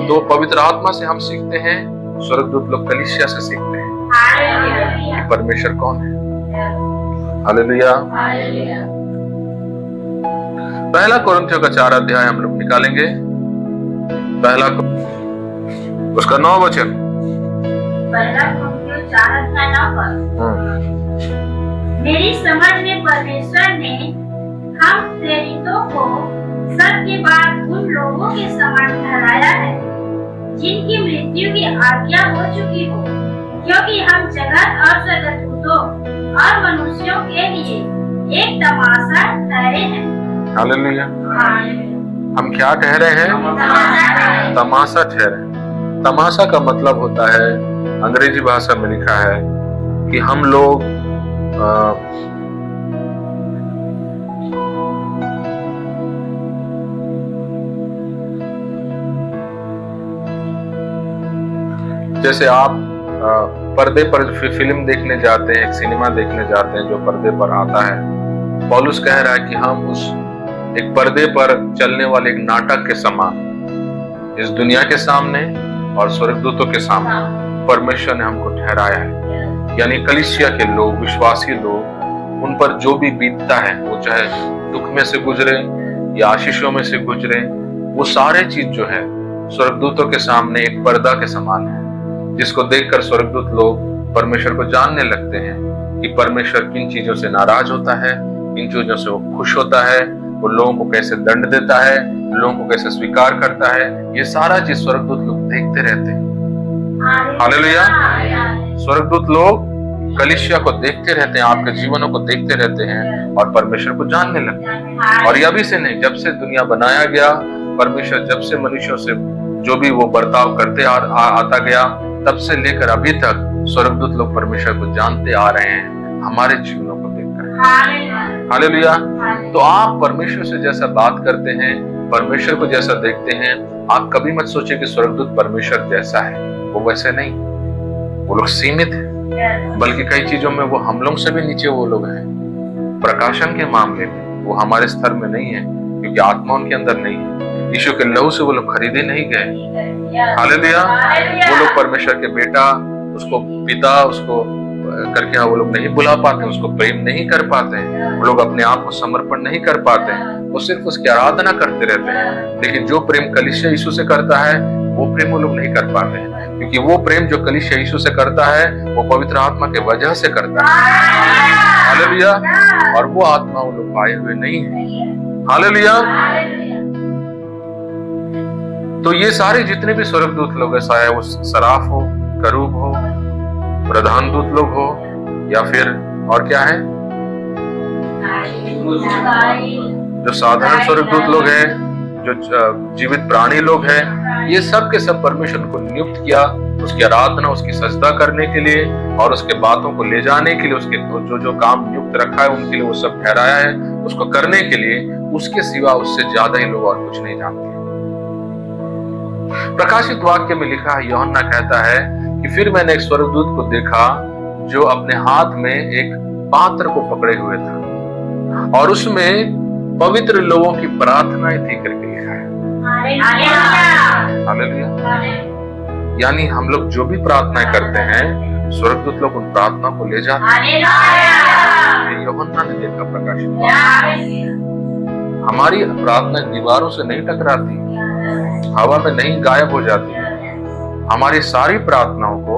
तो पवित्र आत्मा से हम सीखते हैं, स्वर्गदूत लोग कलीसिया से सीखते हैं कि परमेश्वर कौन है। हालेलुया। पहला कोरिन्थियों का 4 अध्याय हम लोग निकालेंगे, पहला उसका 9 वचन। पहला कोरिन्थियों 4 अध्याय 9 मेरी समझ में परमेश्वर ने हम प्रेरितों को सत्य बात उन लोगों के समान ठहराया है जिनकी मृत्यु की आज्ञा हो चुकी हो, क्योंकि हम जगत और स्वर्गदूतों और मनुष्यों के लिए एक तमाशा ठहरे हैं। हालेलुया। हम क्या ठहरे हैं? तमाशा ठहरे। तमाशा का मतलब होता है, अंग्रेजी भाषा में लिखा है कि हम लोग जैसे आप पर्दे पर फिल्म देखने जाते हैं, एक सिनेमा देखने जाते हैं जो पर्दे पर आता है। पौलुस कह रहा है कि हम उस एक पर्दे पर चलने वाले एक नाटक के समान इस दुनिया के सामने और स्वर्गदूतों के सामने परमेश्वर ने हमको ठहराया है। यानी कलीसिया के लोग, विश्वासी लोग, उन पर जो भी बीतता है, वो चाहे दुख में से गुजरे या आशीषों में से गुजरे, वो सारे चीज जो है स्वर्गदूतों के सामने एक पर्दा के समान है, जिसको देखकर स्वर्गदूत लोग परमेश्वर को जानने लगते हैं कि परमेश्वर किन चीजों से नाराज होता है, किन चीजों से वो खुश होता है, वो लोगों को कैसे दंड देता है, लोगों को कैसे स्वीकार करता है। ये सारा चीज स्वर्गदूत लोग देखते रहते हैं। हालेलुया। स्वर्गदूत लोग कलीसिया को देखते रहते हैं, आपके जीवनों को देखते रहते हैं और परमेश्वर को जानने लगते हैं। और ये अभी से नहीं, जब से दुनिया बनाया गया, परमेश्वर जब से मनुष्यों से जो भी वो बर्ताव करते आता गया, तब से लेकर अभी तक स्वर्गदूत लोग परमेश्वर को जानते आ रहे हैं हमारे जीवनों को देखकर। हालेलुया। तो आप परमेश्वर से जैसा बात करते हैं, परमेश्वर को जैसा देखते हैं, आप कभी मत सोचिए कि स्वर्गदूत परमेश्वर जैसा है। वो वैसे नहीं, वो लोग सीमित हैं, बल्कि कई चीजों में वो हम लोग से भी नीचे वो लोग हैं। प्रकाशन के मामले में वो हमारे स्तर में नहीं है, क्योंकि आत्मा उनके अंदर नहीं है। यीशु के लहू से वो लोग खरीदे नहीं गए। हालेलुया। वो लोग परमेश्वर के बेटा, उसको पिता, उसको करके वो लोग नहीं बुला पाते, उसको प्रेम नहीं कर पाते हैं, वो लोग अपने आप को समर्पण नहीं कर पाते हैं, वो सिर्फ उसकी आराधना करते रहते हैं। लेकिन जो प्रेम कलीसिया यीशु से करता है वो प्रेम वो लोग नहीं कर पाते हैं, क्योंकि वो प्रेम जो कलीसिया यीशु से करता है वो पवित्र आत्मा के वजह से करता है। हालेलुया। और वो आत्मा वो लोग पाए हुए नहीं है। हालेलुया। तो ये सारे जितने भी स्वर्गदूत लोग है, चाहे वो सराफ हो, करूब हो, प्रधान दूत लोग हो, या फिर और क्या है जो साधारण स्वर्गदूत लोग हैं, जो जीवित प्राणी लोग हैं, ये सब के सब परमेश्वर को नियुक्त किया उसकी आराधना, उसकी सजदा करने के लिए और उसके बातों को ले जाने के लिए, उसके जो जो काम नियुक्त रखा है उनके लिए वो सब ठहराया है उसको करने के लिए। उसके सिवा उससे ज्यादा ही लोग और कुछ नहीं जानते। प्रकाशित वाक्य में लिखा है, यूहन्ना कहता है कि फिर मैंने एक स्वर्गदूत को देखा जो अपने हाथ में एक पात्र को पकड़े हुए था और उसमें पवित्र लोगों की प्रार्थनाएं थी करके लिखा है। हालेलुया। यानी हम लोग जो भी प्रार्थनाएं करते हैं स्वर्गदूत लोग उन प्रार्थना को ले जाते हैं। यूहन्ना ने देखा प्रकाशित। हमारी प्रार्थना दीवारों से नहीं टकराती, हवा में नहीं गायब हो जाती। हमारी सारी प्रार्थनाओं को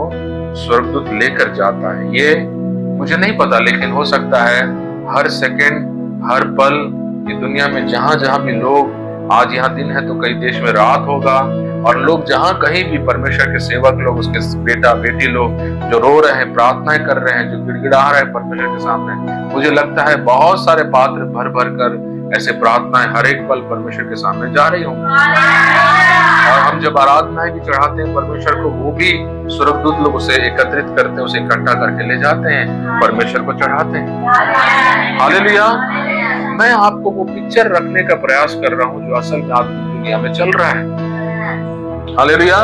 स्वर्गदूत लेकर जाता है। ये मुझे नहीं पता, लेकिन हो सकता है हर सेकंड, हर पल ये दुनिया में जहां जहां भी लोग, आज यहाँ दिन है तो कई देश में रात होगा, और लोग जहां कहीं भी परमेश्वर के सेवक लोग, उसके बेटा बेटी लोग जो रो रहे हैं, प्रार्थनाएं कर रहे हैं, जो गिड़गिड़ा रहे हैं परमेश्वर के सामने, मुझे लगता है बहुत सारे पात्र भर भर कर ऐसे प्रार्थनाएं हर एक पल परमेश्वर के सामने जा रही होंगी। और हम जब आराधनाएं भी चढ़ाते हैं परमेश्वर को, वो भी स्वर्गदूत लोग उसे एकत्रित करते हैं, उसे इकट्ठा करके ले जाते हैं, परमेश्वर को चढ़ाते हैं। हालेलुया। मैं आपको वो पिक्चर रखने का प्रयास कर रहा हूँ जो असल में आत्मिक दुनिया में चल रहा है। हालेलुया।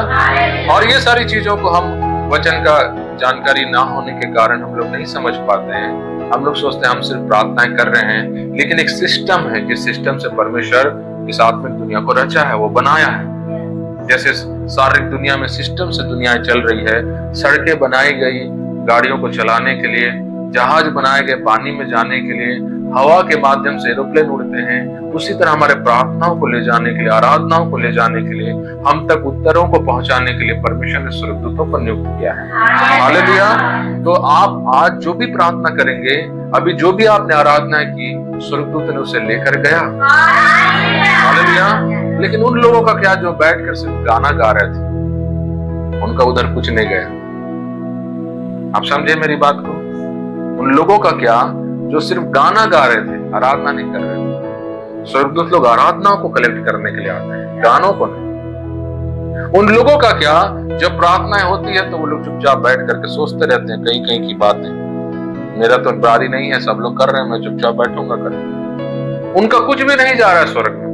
और ये सारी चीजों को हम वचन का जानकारी ना होने के कारण हम लोग नहीं समझ पाते हैं। हम लोग सोचते हैं हम सिर्फ प्रार्थनाएं कर रहे हैं, लेकिन एक सिस्टम है जिस सिस्टम से परमेश्वर इस आत्मिक दुनिया को रचा है, वो बनाया है। जैसे शारीरिक दुनिया में सिस्टम से दुनिया चल रही है, सड़कें बनाई गई गाड़ियों को चलाने के लिए, जहाज बनाए गए पानी में जाने के लिए, हवा के माध्यम से एरोप्लेन उड़ते हैं, उसी तरह हमारे प्रार्थनाओं को ले जाने के लिए, आराधनाओं को ले जाने के लिए, हम तक उत्तरों को पहुंचाने के लिए परमेश्वर ने स्वर्गदूतों को नियुक्त किया है। हालेलुया। तो आप आज जो भी प्रार्थना करेंगे, अभी जो भी आपने आराधना की, स्वर्गदूत ने उसे लेकर गया। हालेलुया। लेकिन उन लोगों का क्या जो बैठकर सिर्फ गाना गा रहे थे, उनका उधर कुछ नहीं गया। आप समझे मेरी बात को? उन लोगों का क्या जो सिर्फ गाना गा रहे थे, आराधना नहीं कर रहे थे। स्वर्गदूत लोग आराधनाओं को कलेक्ट करने के लिए आते हैं, गानों को नहीं। उन लोगों का क्या जब प्रार्थनाएं होती है तो वो लोग चुपचाप बैठ करके सोचते रहते हैं कहीं कहीं की बातें। मेरा तो बारी नहीं है, सब लोग कर रहे हैं, मैं चुपचाप बैठूंगा कर। उनका कुछ भी नहीं जा रहा है स्वर्ग में।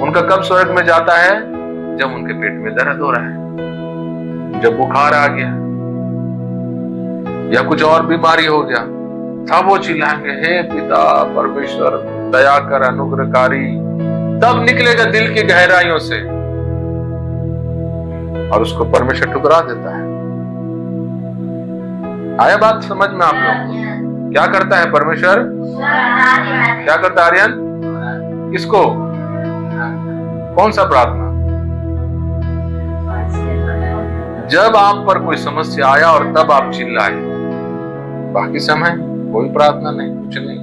उनका कब स्वर्ग में जाता है? जब उनके पेट में दर्द हो रहा है, जब बुखार आ गया या कुछ और बीमारी हो गया, तब वो चिल्लाएंगे, हे पिता परमेश्वर दया कर, अनुग्रहकारी। तब निकलेगा दिल की गहराइयों से और उसको परमेश्वर ठुकरा देता है। आया बात समझ में आप लोग? क्या करता है परमेश्वर? क्या करता है आर्यन? किसको? कौन सा प्रार्थना? जब आप पर कोई समस्या आया और तब आप चिल्लाए, बाकी समय कोई प्रार्थना नहीं, कुछ नहीं,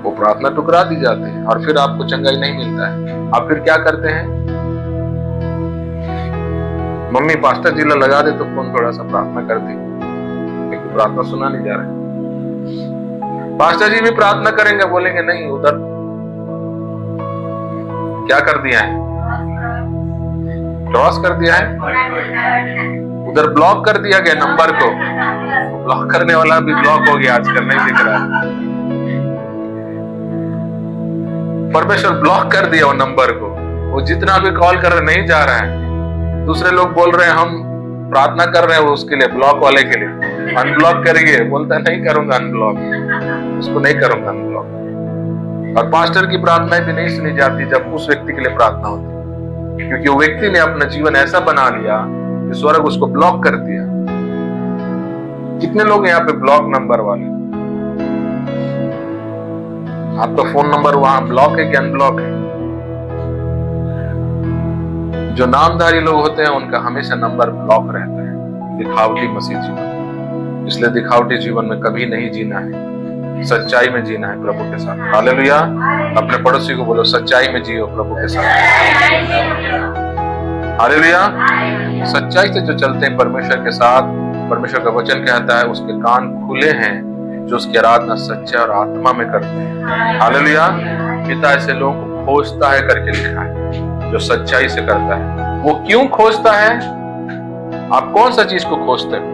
वो प्रार्थना ठुकरा दी जाती है और फिर आपको चंगाई नहीं मिलता है। आप फिर क्या करते हैं? मम्मी पास्टर जी लगा दे तो फोन, थोड़ा सा प्रार्थना कर दी, लेकिन प्रार्थना सुना नहीं जा रहा। पास्टर जी भी प्रार्थना करेंगे, बोलेंगे नहीं, उधर क्या कर दिया है? क्रॉस कर दिया है, उधर ब्लॉक कर दिया गया नंबर को। ब्लॉक करने वाला भी ब्लॉक हो गया आजकल, नहीं दिख रहा है। परमेश्वर ब्लॉक कर दिया वो नंबर को, वो जितना भी कॉल कर रहे नहीं जा रहा है। दूसरे लोग बोल रहे हैं हम प्रार्थना कर रहे हैं उसके लिए, ब्लॉक वाले के लिए, अनब्लॉक करिए, बोलता है नहीं करूंगा अनब्लॉक, उसको नहीं करूंगा अनब्लॉक। और पास्टर की प्रार्थनाएं भी नहीं सुनी जाती जब उस व्यक्ति के लिए प्रार्थना होती, क्योंकि वो व्यक्ति ने अपना जीवन ऐसा बना लिया कि स्वर्ग उसको ब्लॉक कर दिया। कितने लोग हैं यहाँ पे ब्लॉक नंबर वाले? आपका फोन नंबर वहां ब्लॉक है कि अनब्लॉक है? जो नामधारी लोग होते हैं उनका हमेशा नंबर ब्लॉक रहता है। दिखावटी मसीह जीवन, इसलिए दिखावटी जीवन में कभी नहीं जीना है, सच्चाई में जीना है प्रभु के साथ। हालेलुया। अपने पड़ोसी को बोलो, सच्चाई में जियो प्रभु के साथ। हालेलुया। सच्चाई से जो चलते हैं परमेश्वर के साथ, परमेश्वर का वचन कहता है उसके कान खुले हैं जो उसकी आराधना सच्चे और आत्मा में करते हैं। हालेलुया। पिता ऐसे लोगों को खोजता है करके लिखा है, जो सच्चाई से करता है। वो क्यों खोजता है? आप कौन सा चीज को खोजते हो?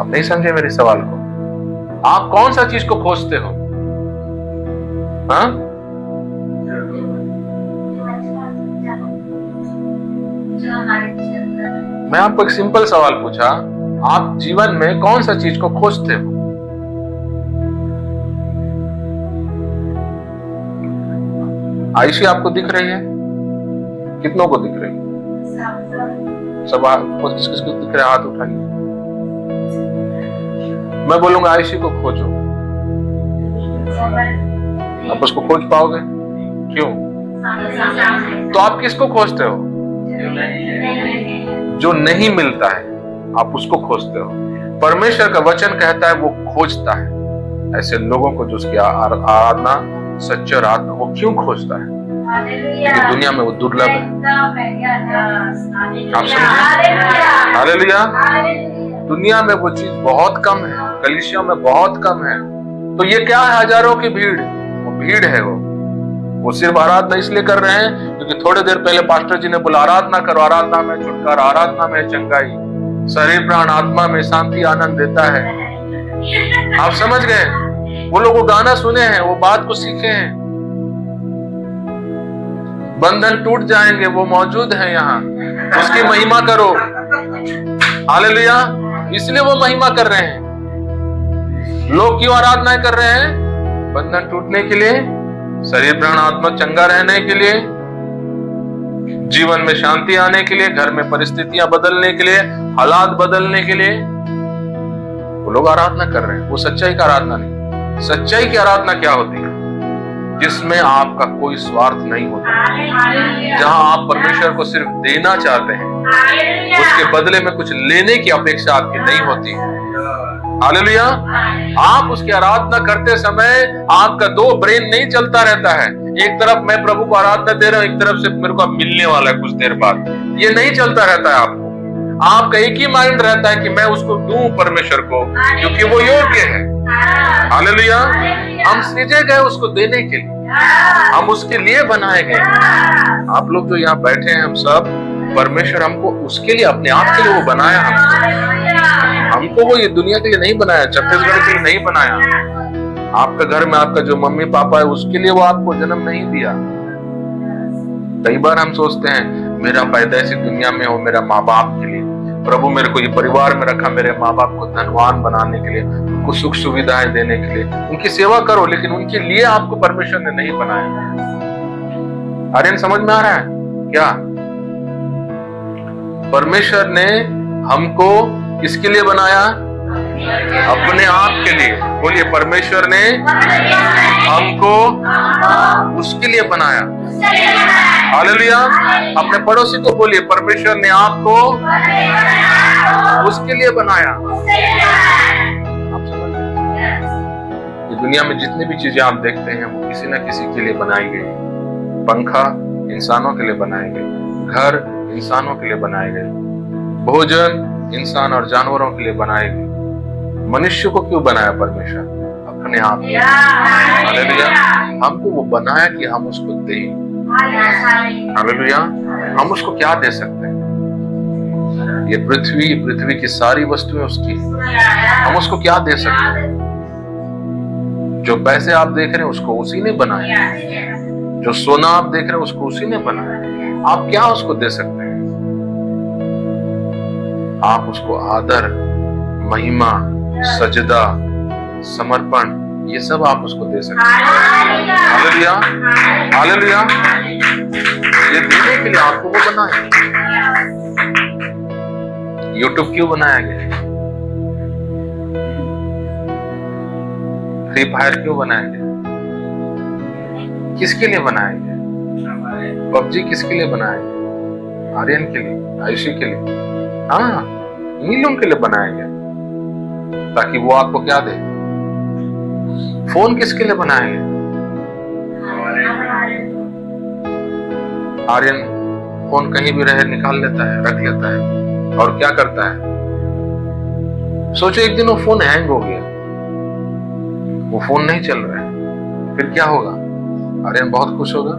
आप नहीं समझे मेरे सवाल को? आप कौन सा चीज को खोजते हो? हाँ? मैं आपको एक सिंपल सवाल पूछा, आप जीवन में कौन सा चीज को खोजते हो? आयशी आपको दिख रही है? कितनों को दिख रही है? सब किस किस को दिख रहा है? हाथ उठाइए। मैं बोलूंगा आयशी को खोजो, आप उसको खोज पाओगे? क्यों? तो आप किसको खोजते हो? जो नहीं मिलता है आप उसको खोजते हो। परमेश्वर का वचन कहता है वो खोजता है ऐसे लोगों को जो उसकी आराधना सच्चे और आत्मा। वो क्यों खोजता है? क्योंकि दुनिया में वो दुर्लभ है। आप समझे? हालेलुया। दुनिया में वो चीज बहुत कम है, कलीसिया में बहुत कम है। तो ये क्या है? हजारों की भीड़, वो भीड़ है। वो सिर्फ आराधना इसलिए कर रहे हैं क्योंकि थोड़ी देर पहले पास्टर जी ने बोला आराधना करो, आराधना में छुटकारा, आराधना में चंगाई, शरीर प्राण आत्मा में शांति आनंद देता है। आप समझ गए? वो लोग वो गाना सुने हैं, वो बात को सीखे हैं। बंधन टूट जाएंगे, वो मौजूद है यहाँ। उसकी महिमा करो। हालेलुया। इसलिए वो महिमा कर रहे हैं। लोग क्यों आराधना कर रहे हैं? बंधन टूटने के लिए, शरीर प्राण आत्मा चंगा रहने के लिए, जीवन में शांति आने के लिए, घर में परिस्थितियां बदलने के लिए, हालात बदलने के लिए वो लोग आराधना कर रहे हैं। वो सच्चाई का आराधना नहीं। सच्चाई की आराधना क्या होती है? जिसमें आपका कोई स्वार्थ नहीं होता, जहां आप परमेश्वर को सिर्फ देना चाहते हैं, उसके बदले में कुछ लेने की अपेक्षा आपकी नहीं होती। हालेलुया। आप उसकी आराधना करते समय आपका दो ब्रेन नहीं चलता रहता है। एक तरफ मैं प्रभु को आराधना दे रहा हूं, एक तरफ से मेरे को मिलने वाला है कुछ देर बाद। ये नहीं चलता रहता है आपको। आपका एक ही माइंड रहता है कि मैं उसको दूं परमेश्वर को, क्योंकि वो योग्य है। हालेलुया। हम सृजे गए उसको देने के लिए, हम उसके लिए बनाए गए। आप लोग जो यहाँ बैठे हैं, हम सब, परमेश्वर हमको उसके लिए, अपने आप के लिए वो बनाया। हमको वो ये दुनिया के लिए नहीं बनाया, छत्तीसगढ़ के लिए नहीं बनाया। आपका घर में आपका जो मम्मी पापा है उसके लिए वो आपको जन्म नहीं दिया। कई बार हम सोचते हैं मेरा पैदाइश दुनिया में हो मेरा माँ बाप के लिए। प्रभु मेरे को ये परिवार में रखा मेरे माँ बाप को धनवान बनाने के लिए, उनको सुख सुविधाएं देने के लिए, उनकी सेवा करो, लेकिन उनके लिए आपको परमेश्वर ने नहीं बनाया। आर्यन समझ में आ रहा है क्या? परमेश्वर ने हमको किसके लिए बनाया? अपने आप के लिए। बोलिए, परमेश्वर ने हमको उसके लिए बनाया। हालेलुया। अपने पड़ोसी को बोलिए, परमेश्वर ने आपको उसके लिए बनाया। आप समझ रहे हैं? दुनिया में जितनी भी चीजें आप देखते हैं वो किसी न किसी के लिए बनाई गई। पंखा इंसानों के लिए बनाए गए, घर इंसानों के लिए बनाए गए, भोजन इंसान और जानवरों के लिए बनाए गए। मनुष्य को क्यों बनाया परमेश्वर? अपने आप। हालेलुया। हमको वो बनाया कि हम उसको दें। हालेलुया। हम उसको क्या दे सकते हैं? ये पृथ्वी की सारी वस्तुएं उसकी। हम उसको क्या दे सकते हैं? जो पैसे आप देख रहे हैं उसको उसी ने बनाया। जो सोना आप देख रहे हैं उसको उसी ने बनाया। आप क्या उसको दे सकते हैं? आप उसको आदर, महिमा, सजदा, समर्पण, ये सब आप उसको दे सकते हैं। हालेलुया। हालेलुया। ये देने के लिए आपको वो बनाए। यूट्यूब क्यों बनाया गया? फ्री फायर क्यों बनाया गया? किसके लिए बनाया गया? पबजी किसके लिए बनाया गया? आर्यन के लिए, आयुषी के लिए, हाँ, इन्हीं लोगों के लिए बनाया गया, ताकि वो आपको क्या दे। फोन किसके लिए बनाया गया? आर्यन फोन कहीं भी रहे निकाल लेता है, रख लेता है, और क्या करता है? सोचो एक दिन वो फोन हैंग हो गया, वो फोन नहीं चल रहा है, फिर क्या होगा? आर्यन बहुत खुश होगा।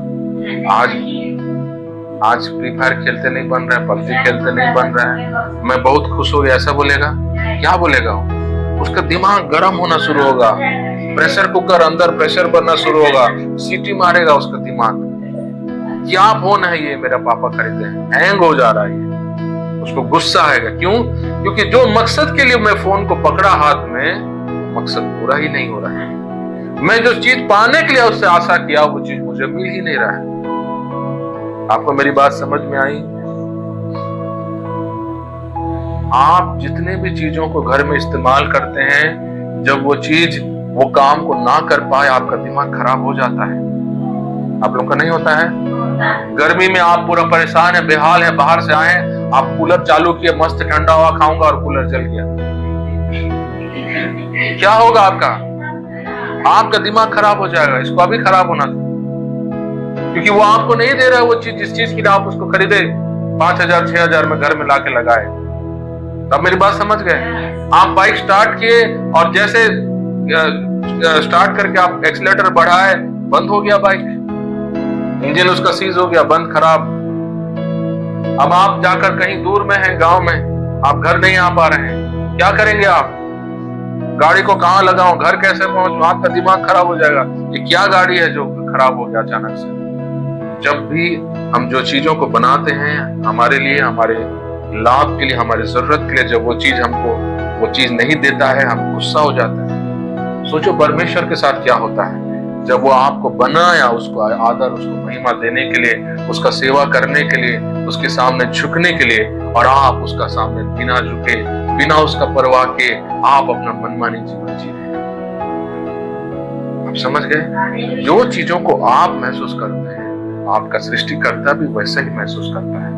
आज फ्री फायर खेलते नहीं बन रहा है, पबजी खेलते नहीं बन रहा है, मैं बहुत खुश हो गया, ऐसा बोलेगा? क्या बोलेगा? उसका दिमाग गर्म होना शुरू होगा, प्रेशर कुकर अंदर प्रेशर बनना शुरू होगा, सीटी मारेगा उसका दिमाग। क्या फोन है ये मेरा पापा खरीदे हैं, हैंग हो जा रहा है ये। उसको गुस्सा आएगा, क्यों? क्योंकि जो मकसद के लिए मैं फोन को पकड़ा हाथ में, मकसद पूरा ही नहीं हो रहा है। मैं जो चीज पाने के लिए उससे आशा किया, वो चीज मुझे मिल ही नहीं रहा है। आपको मेरी बात समझ में आई? आप जितने भी चीजों को घर में इस्तेमाल करते हैं, जब वो चीज वो काम को ना कर पाए, आपका दिमाग खराब हो जाता है। आप लोगों का नहीं होता है? गर्मी में आप पूरा परेशान है, बेहाल है, बाहर से आए, आप कूलर चालू किए, मस्त ठंडा हवा खाऊंगा, और कूलर जल गया, क्या होगा आपका? आपका दिमाग खराब हो जाएगा। इसको अभी खराब होना था, क्योंकि वो आपको नहीं दे रहा है वो चीज, जिस चीज के लिए आप उसको खरीदे 5,000 6,000 में घर में लाके लगाए। तब मेरी बात समझ गए? आप बाइक स्टार्ट किए, और जैसे स्टार्ट करके आप एक्सीलेटर बढ़ाए, बंद हो गया बाइक, इंजन उसका सीज हो गया, बंद, खराब। अब आप जाकर कहीं दूर में हैं, गांव में, आप घर नहीं आ पा रहे हैं, क्या करेंगे आप? गाड़ी को कहाँ लगाऊं, घर कैसे पहुंचूं? आपका दिमाग खराब हो जाएगा। ये क्या गाड़ी है जो खराब हो गया अचानक से? जब भी हम जो चीजों को बनाते हैं हमारे लिए, हमारे लाभ के लिए, हमारी जरूरत के लिए, जब वो चीज हमको वो चीज नहीं देता है, हम गुस्सा हो जाते हैं। सोचो परमेश्वर के साथ क्या होता है, जब वो आपको बनाया, उसको आदर, उसको महिमा देने के लिए, उसका सेवा करने के लिए, उसके सामने झुकने के लिए, और आप उसका सामने बिना झुके, बिना उसका परवाह के आप अपना मनमानी जीवन जी रहे हैं। आप समझ गए? जो चीजों को आप महसूस करते हैं, आपका सृष्टिकर्ता भी वैसा ही महसूस करता है।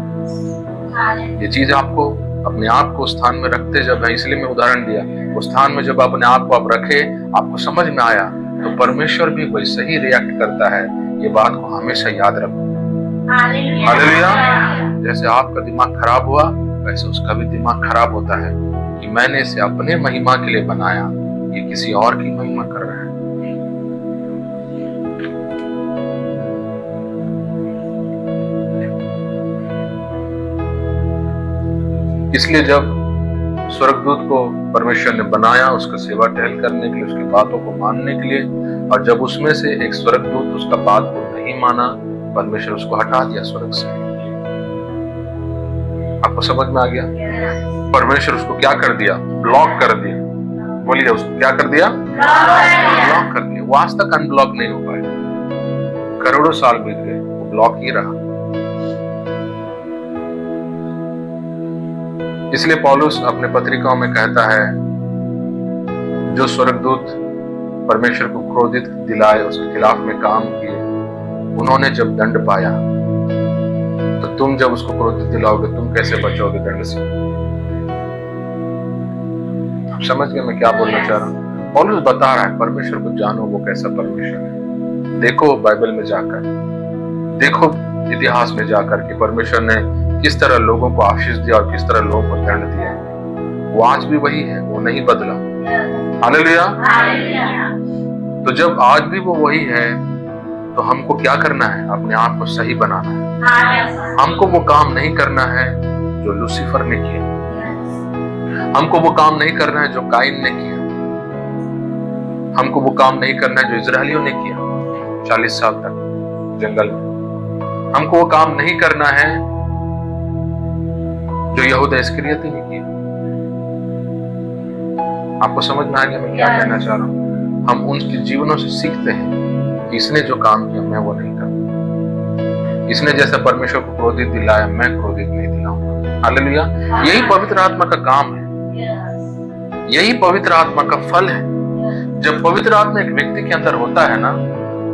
ये चीज आपको अपने आप को स्थान में रखते, जब है, इसलिए मैं उदाहरण दिया, उस स्थान में जब अपने आप को आप रखे, आपको समझ में आया, तो परमेश्वर भी वैसे ही रिएक्ट करता है। ये बात को हमेशा याद रखो। हालेलुया। जैसे आपका दिमाग खराब हुआ, वैसे उसका भी दिमाग खराब होता है कि मैंने इसे अपने महिमा के लिए बनाया, ये किसी और की महिमा कर रहा है। इसलिए जब स्वर्गदूत को परमेश्वर ने बनाया उसका सेवा टहल करने के लिए, उसकी बातों को मानने के लिए, और जब उसमें से एक स्वर्गदूत उसका बात को नहीं माना, परमेश्वर उसको हटा दिया स्वर्ग से। आपको समझ में आ गया? परमेश्वर उसको क्या कर दिया? ब्लॉक कर दिया। बोलिए, उसको क्या कर दिया? ब्लॉक कर दिया। वो आज तक अनब्लॉक नहीं हो पाया, करोड़ों साल बीत गए, वो ब्लॉक ही रहा। इसलिए पौलुस अपने पत्रिकाओं में कहता है, जो स्वर्गदूत परमेश्वर को क्रोधित दिलाए, उसके खिलाफ में काम किए, उन्होंने जब दंड पाया, तो तुम जब उसको क्रोधित दिलाओगे, तुम कैसे बचोगे दंड से? आप समझ गए मैं क्या बोलना चाह रहा हूं? पौलुस बता रहा है, परमेश्वर को जानो, वो कैसा परमेश्वर है। देखो बाइबल में जाकर, देखो इतिहास में जाकर कि परमेश्वर ने किस तरह लोगों को आशीष दिया और किस तरह लोगों को दंड दिया। वो आज भी वही है, वो नहीं बदला। हालेलुया। तो जब आज भी वो वही है, तो हमको क्या करना है? अपने आप को सही बनाना है। हमको वो काम नहीं करना है जो लूसीफर ने किया, हमको वो काम नहीं करना है जो काइन ने किया, हमको वो काम नहीं करना है जो इजरायलियों ने किया 40 साल तक जंगल में। हमको वो काम नहीं करना है जो यहूदा इस्करियोती ने किया। आपको समझ में आ गया मैं क्या कहना चाह रहा हूं? हम उनके जीवनों से सीखते हैं कि इसने जो काम किया मैं वो नहीं करता, इसने जैसा परमेश्वर को क्रोधित दिलाया मैं क्रोधित नहीं दिलाऊंगा। हालेलुया। यही पवित्र आत्मा का काम है, यही पवित्र आत्मा का फल है। जब पवित्र आत्मा एक व्यक्ति के अंदर होता है ना,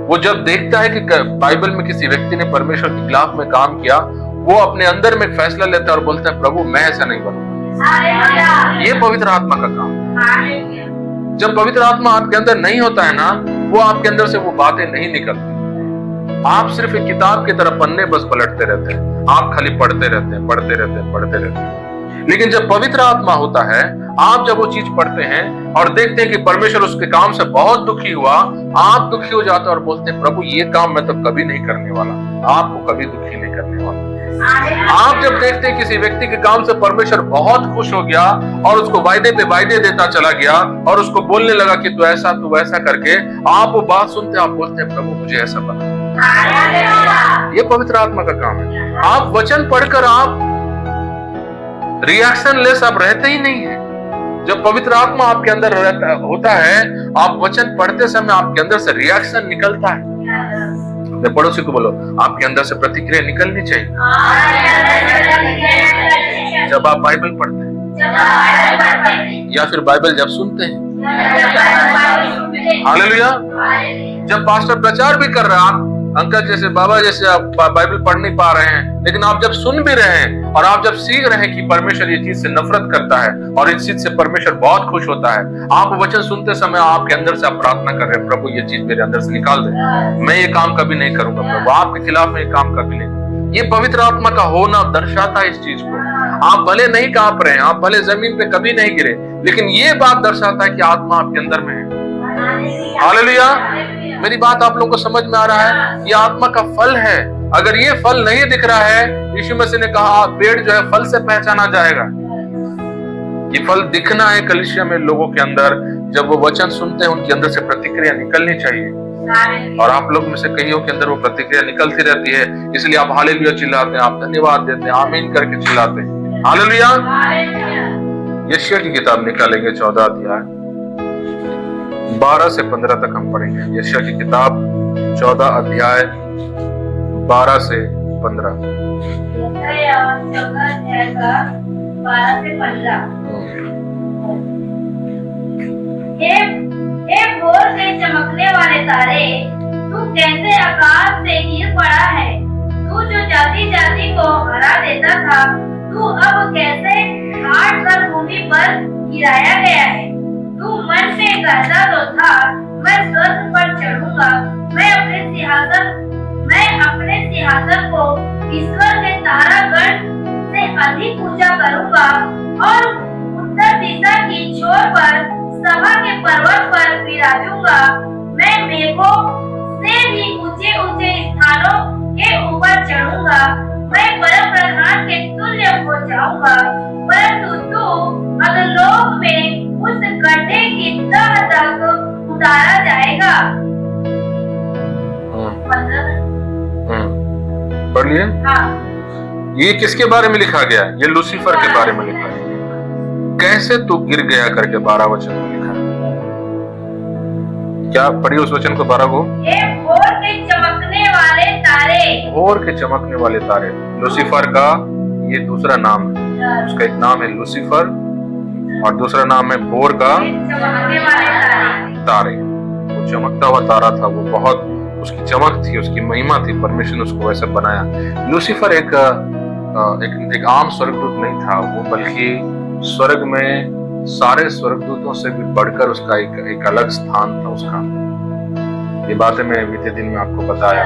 वो जब देखता है कि बाइबल में किसी व्यक्ति ने परमेश्वर के खिलाफ में काम किया, वो अपने अंदर में एक फैसला लेता है और बोलता है प्रभु मैं ऐसा नहीं बनूंगा। ये पवित्र आत्मा का काम है। जब पवित्र आत्मा आपके अंदर नहीं होता है ना, वो आपके अंदर से वो बातें नहीं निकलती। आप सिर्फ एक किताब की तरह पन्ने बस पलटते रहते हैं, आप खाली पढ़ते रहते हैं, पढ़ते रहते हैं, पढ़ते रहते हैं। लेकिन जब पवित्र आत्मा होता है, आप जब वो चीज पढ़ते हैं और देखते हैं कि परमेश्वर उसके काम से बहुत दुखी हुआ, आप दुखी हो जाते हैं और बोलते हैं प्रभु ये काम मैं तो कभी नहीं करने वाला, आपको कभी दुखी नहीं करने वाला। आप जब देखते हैं किसी व्यक्ति के काम से परमेश्वर बहुत खुश हो गया और उसको वायदे पे वायदे देता चला गया और उसको बोलने लगा कि तू ऐसा करके, आप वो बात सुनते हैं, आप बोलते हैं प्रभु मुझे ऐसा बना। ये पवित्र आत्मा का काम है। आप वचन पढ़कर आप रिएक्शन लेस आप रहते ही नहीं है। जब पवित्र आत्मा आपके अंदर होता है, आप वचन पढ़ते समय आपके अंदर से रिएक्शन निकलता है। अपने पड़ोसी को बोलो आपके अंदर से प्रतिक्रिया निकलनी चाहिए जब आप बाइबल पढ़ते हैं या फिर बाइबल जब सुनते हैं। हालेलुया। जब पास्टर प्रचार भी कर रहे हैं, अंकल जैसे बाबा जैसे आप बाइबल पढ़ नहीं पा रहे हैं, लेकिन आप जब सुन भी रहे हैं और आप जब सीख रहे हैं कि परमेश्वर ये चीज से नफरत करता है और इस चीज से परमेश्वर बहुत खुश होता है, आप वचन सुनते समय आपके अंदर से आप प्रार्थना कर रहे हैं प्रभु ये चीज मेरे अंदर से निकाल दे, मैं ये काम कभी नहीं करूंगा प्रभु, आपके खिलाफ में ये काम कभी नहीं। ये पवित्र आत्मा का होना दर्शाता है इस चीज को। आप भले नहीं कांप रहे हैं, आप भले जमीन पे कभी नहीं गिरे, लेकिन ये बात दर्शाता है कि आत्मा आपके अंदर में है। हालेलुया। मेरी बात आप लोगों को समझ में आ रहा है? ये आत्मा का फल है। अगर ये फल नहीं दिख रहा है, यीशु मसीह ने कहा पेड़ जो है फल से पहचाना जाएगा। ये फल दिखना है कलीसिया में लोगों के अंदर। जब वो वचन सुनते हैं उनके अंदर से प्रतिक्रिया निकलनी चाहिए और आप लोग में से कईयों के अंदर वो प्रतिक्रिया निकलती रहती है, इसलिए आप हालेलुया चिल्लाते हैं, आप धन्यवाद देते हैं, आमीन करके चिल्लाते हैं। हालेलुया। यशायाह की किताब निकालेंगे 14 अध्याय 12 से 15 तक हम पढ़ेंगे। यशायाह की किताब 14 अध्याय 12 से 15। हे भोर से चमकने वाले तारे, तू कैसे आकाश से गिर पड़ा है। तू जो जाति जाति को हरा देता था, तू अब कैसे हाट कर भूमि पर गिराया गया है। तू मन में कहता तो था मैं स्वर्ग पर चढ़ूंगा, मैं अपने सिंहासन को ईश्वर के तारागण से अधिक ऊंचा करूंगा और उत्तर दिशा की छोर पर सभा के पर्वत पर विराजूंगा। मैं मेघों से भी ऊंचे ऊंचे स्थानों के ऊपर चढ़ूंगा, मैं परम प्रधान के तुल्य हो जाऊंगा। परंतु तू अधोलोक में उस गड्ढे की तह तक उतारा जाएगा। पढ़ लिए? हाँ। ये किसके बारे में लिखा गया? ये लूसीफर के बारे में लिखा है। कैसे तू गिर गया करके 12 वचन में लिखा है। क्या पढ़िए उस वचन को 12 को। भोर के चमकने वाले तारे। भोर के चमकने वाले तारे। लूसीफर का ये दूसरा नाम है। उसका एक नाम है लूसीफर और दूसरा नाम है भोर का चमकने वाले तारे। वो चमकता हुआ तारा था, वो बहुत उसकी चमक थी, उसकी महिमा थी, परमेश्वर ने उसको वैसे बनाया। लूसीफर एक आम स्वर्गदूत नहीं था, वो बल्कि स्वर्ग में सारे स्वर्गदूतों से भी बढ़कर उसका एक अलग स्थान था उसका। ये बातें मैं बीते दिन में आपको बताया।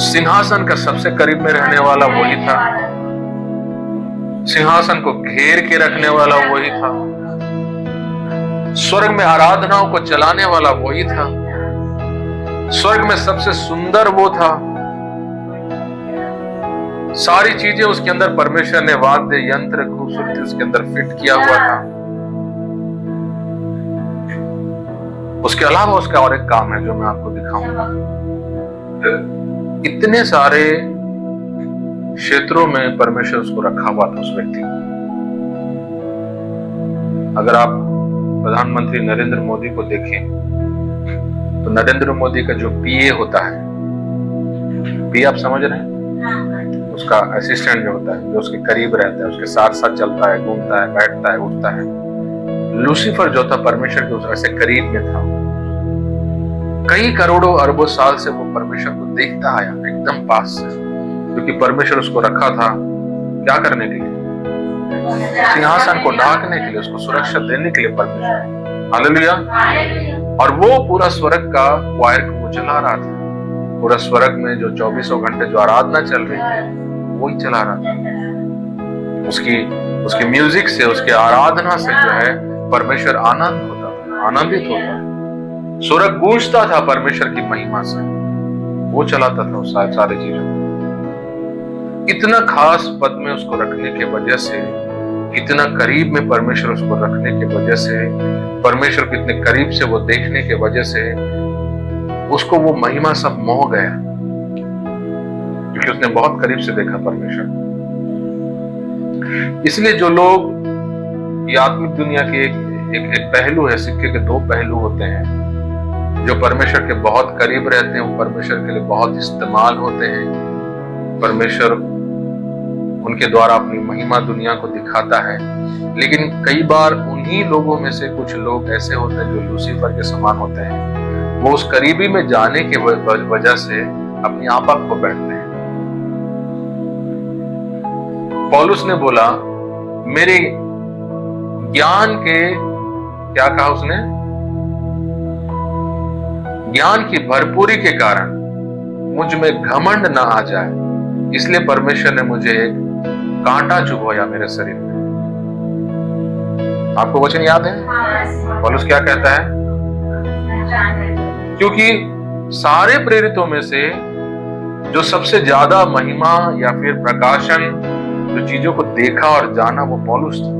सिंहासन का सबसे करीब में रहने वाला वही था, सिंहासन को घेर के रखने वाला वही था, स्वर्ग में आराधनाओं को चलाने वाला वही था, स्वर्ग में सबसे सुंदर वो था। सारी चीजें उसके अंदर परमेश्वर ने वाद्य यंत्र खूबसूरती उसके अंदर फिट किया हुआ था। उसके अलावा उसका और एक काम है जो मैं आपको दिखाऊंगा। इतने सारे क्षेत्रों में परमेश्वर उसको रखा हुआ था उस व्यक्ति को। अगर आप प्रधानमंत्री नरेंद्र मोदी को देखें तो नरेंद्र मोदी का जो पीए होता है, पीए आप समझ रहे हैं, उसका असिस्टेंट जो होता है, जो उसके करीब रहता है, उसके साथ साथ चलता है, घूमता है, बैठता है, उठता है। लूसीफर जो था परमेश्वर के उस ऐसे करीब में था। कई करोड़ों अरबों साल से वो परमेश्वर को देखता आया एकदम पास से, क्योंकि परमेश्वर उसको रखा था क्या करने के लिए? सिंहासन को ढांकने के लिए, उसको सुरक्षा देने के लिए परमेश्वर। हालेलुया। और वो पूरा स्वर्ग का वायर को वो चला रहा था। पूरा स्वर्ग में जो 24 घंटे जो आराधना चल रही थी वो ही चला रहा था। उसकी म्यूजिक से, उसके आराधना से जो है परमेश्वर आनंदित होता था। स्वर्ग गूंजता था परमेश्वर की महिमा से। वो चलाता था उस सारे चीजों को। इतना खास पद में उसको रखने के वजह से, इतना करीब में परमेश्वर उसको रखने के वजह से, परमेश्वर को इतने करीब से वो देखने के वजह से उसको वो महिमा सब मोह गया, क्योंकि उसने बहुत करीब से देखा परमेश्वर। इसलिए जो लोग, ये आत्मिक दुनिया के एक पहलू है, सिक्के के दो पहलू होते हैं। जो परमेश्वर के बहुत करीब रहते हैं वो परमेश्वर के लिए बहुत इस्तेमाल होते हैं। परमेश्वर उनके द्वारा अपनी महिमा दुनिया को दिखाता है। लेकिन कई बार उन्हीं लोगों में से कुछ लोग ऐसे होते हैं जो लूसीफर के समान होते हैं। वो उस करीबी में जाने के वजह से अपनी आपा खो बैठते हैं। पौलुस ने बोला, मेरे ज्ञान के, क्या कहा उसने? ज्ञान की भरपूरी के कारण मुझ में घमंड ना आ जाए, इसलिए परमेश्वर ने मुझे एक कांटा चुभोया मेरे शरीर में। आपको वचन याद है? पौलुस क्या कहता है? क्योंकि सारे प्रेरितों में से जो सबसे ज्यादा महिमा या फिर प्रकाशन, जो चीजों को देखा और जाना, वो पौलुस था।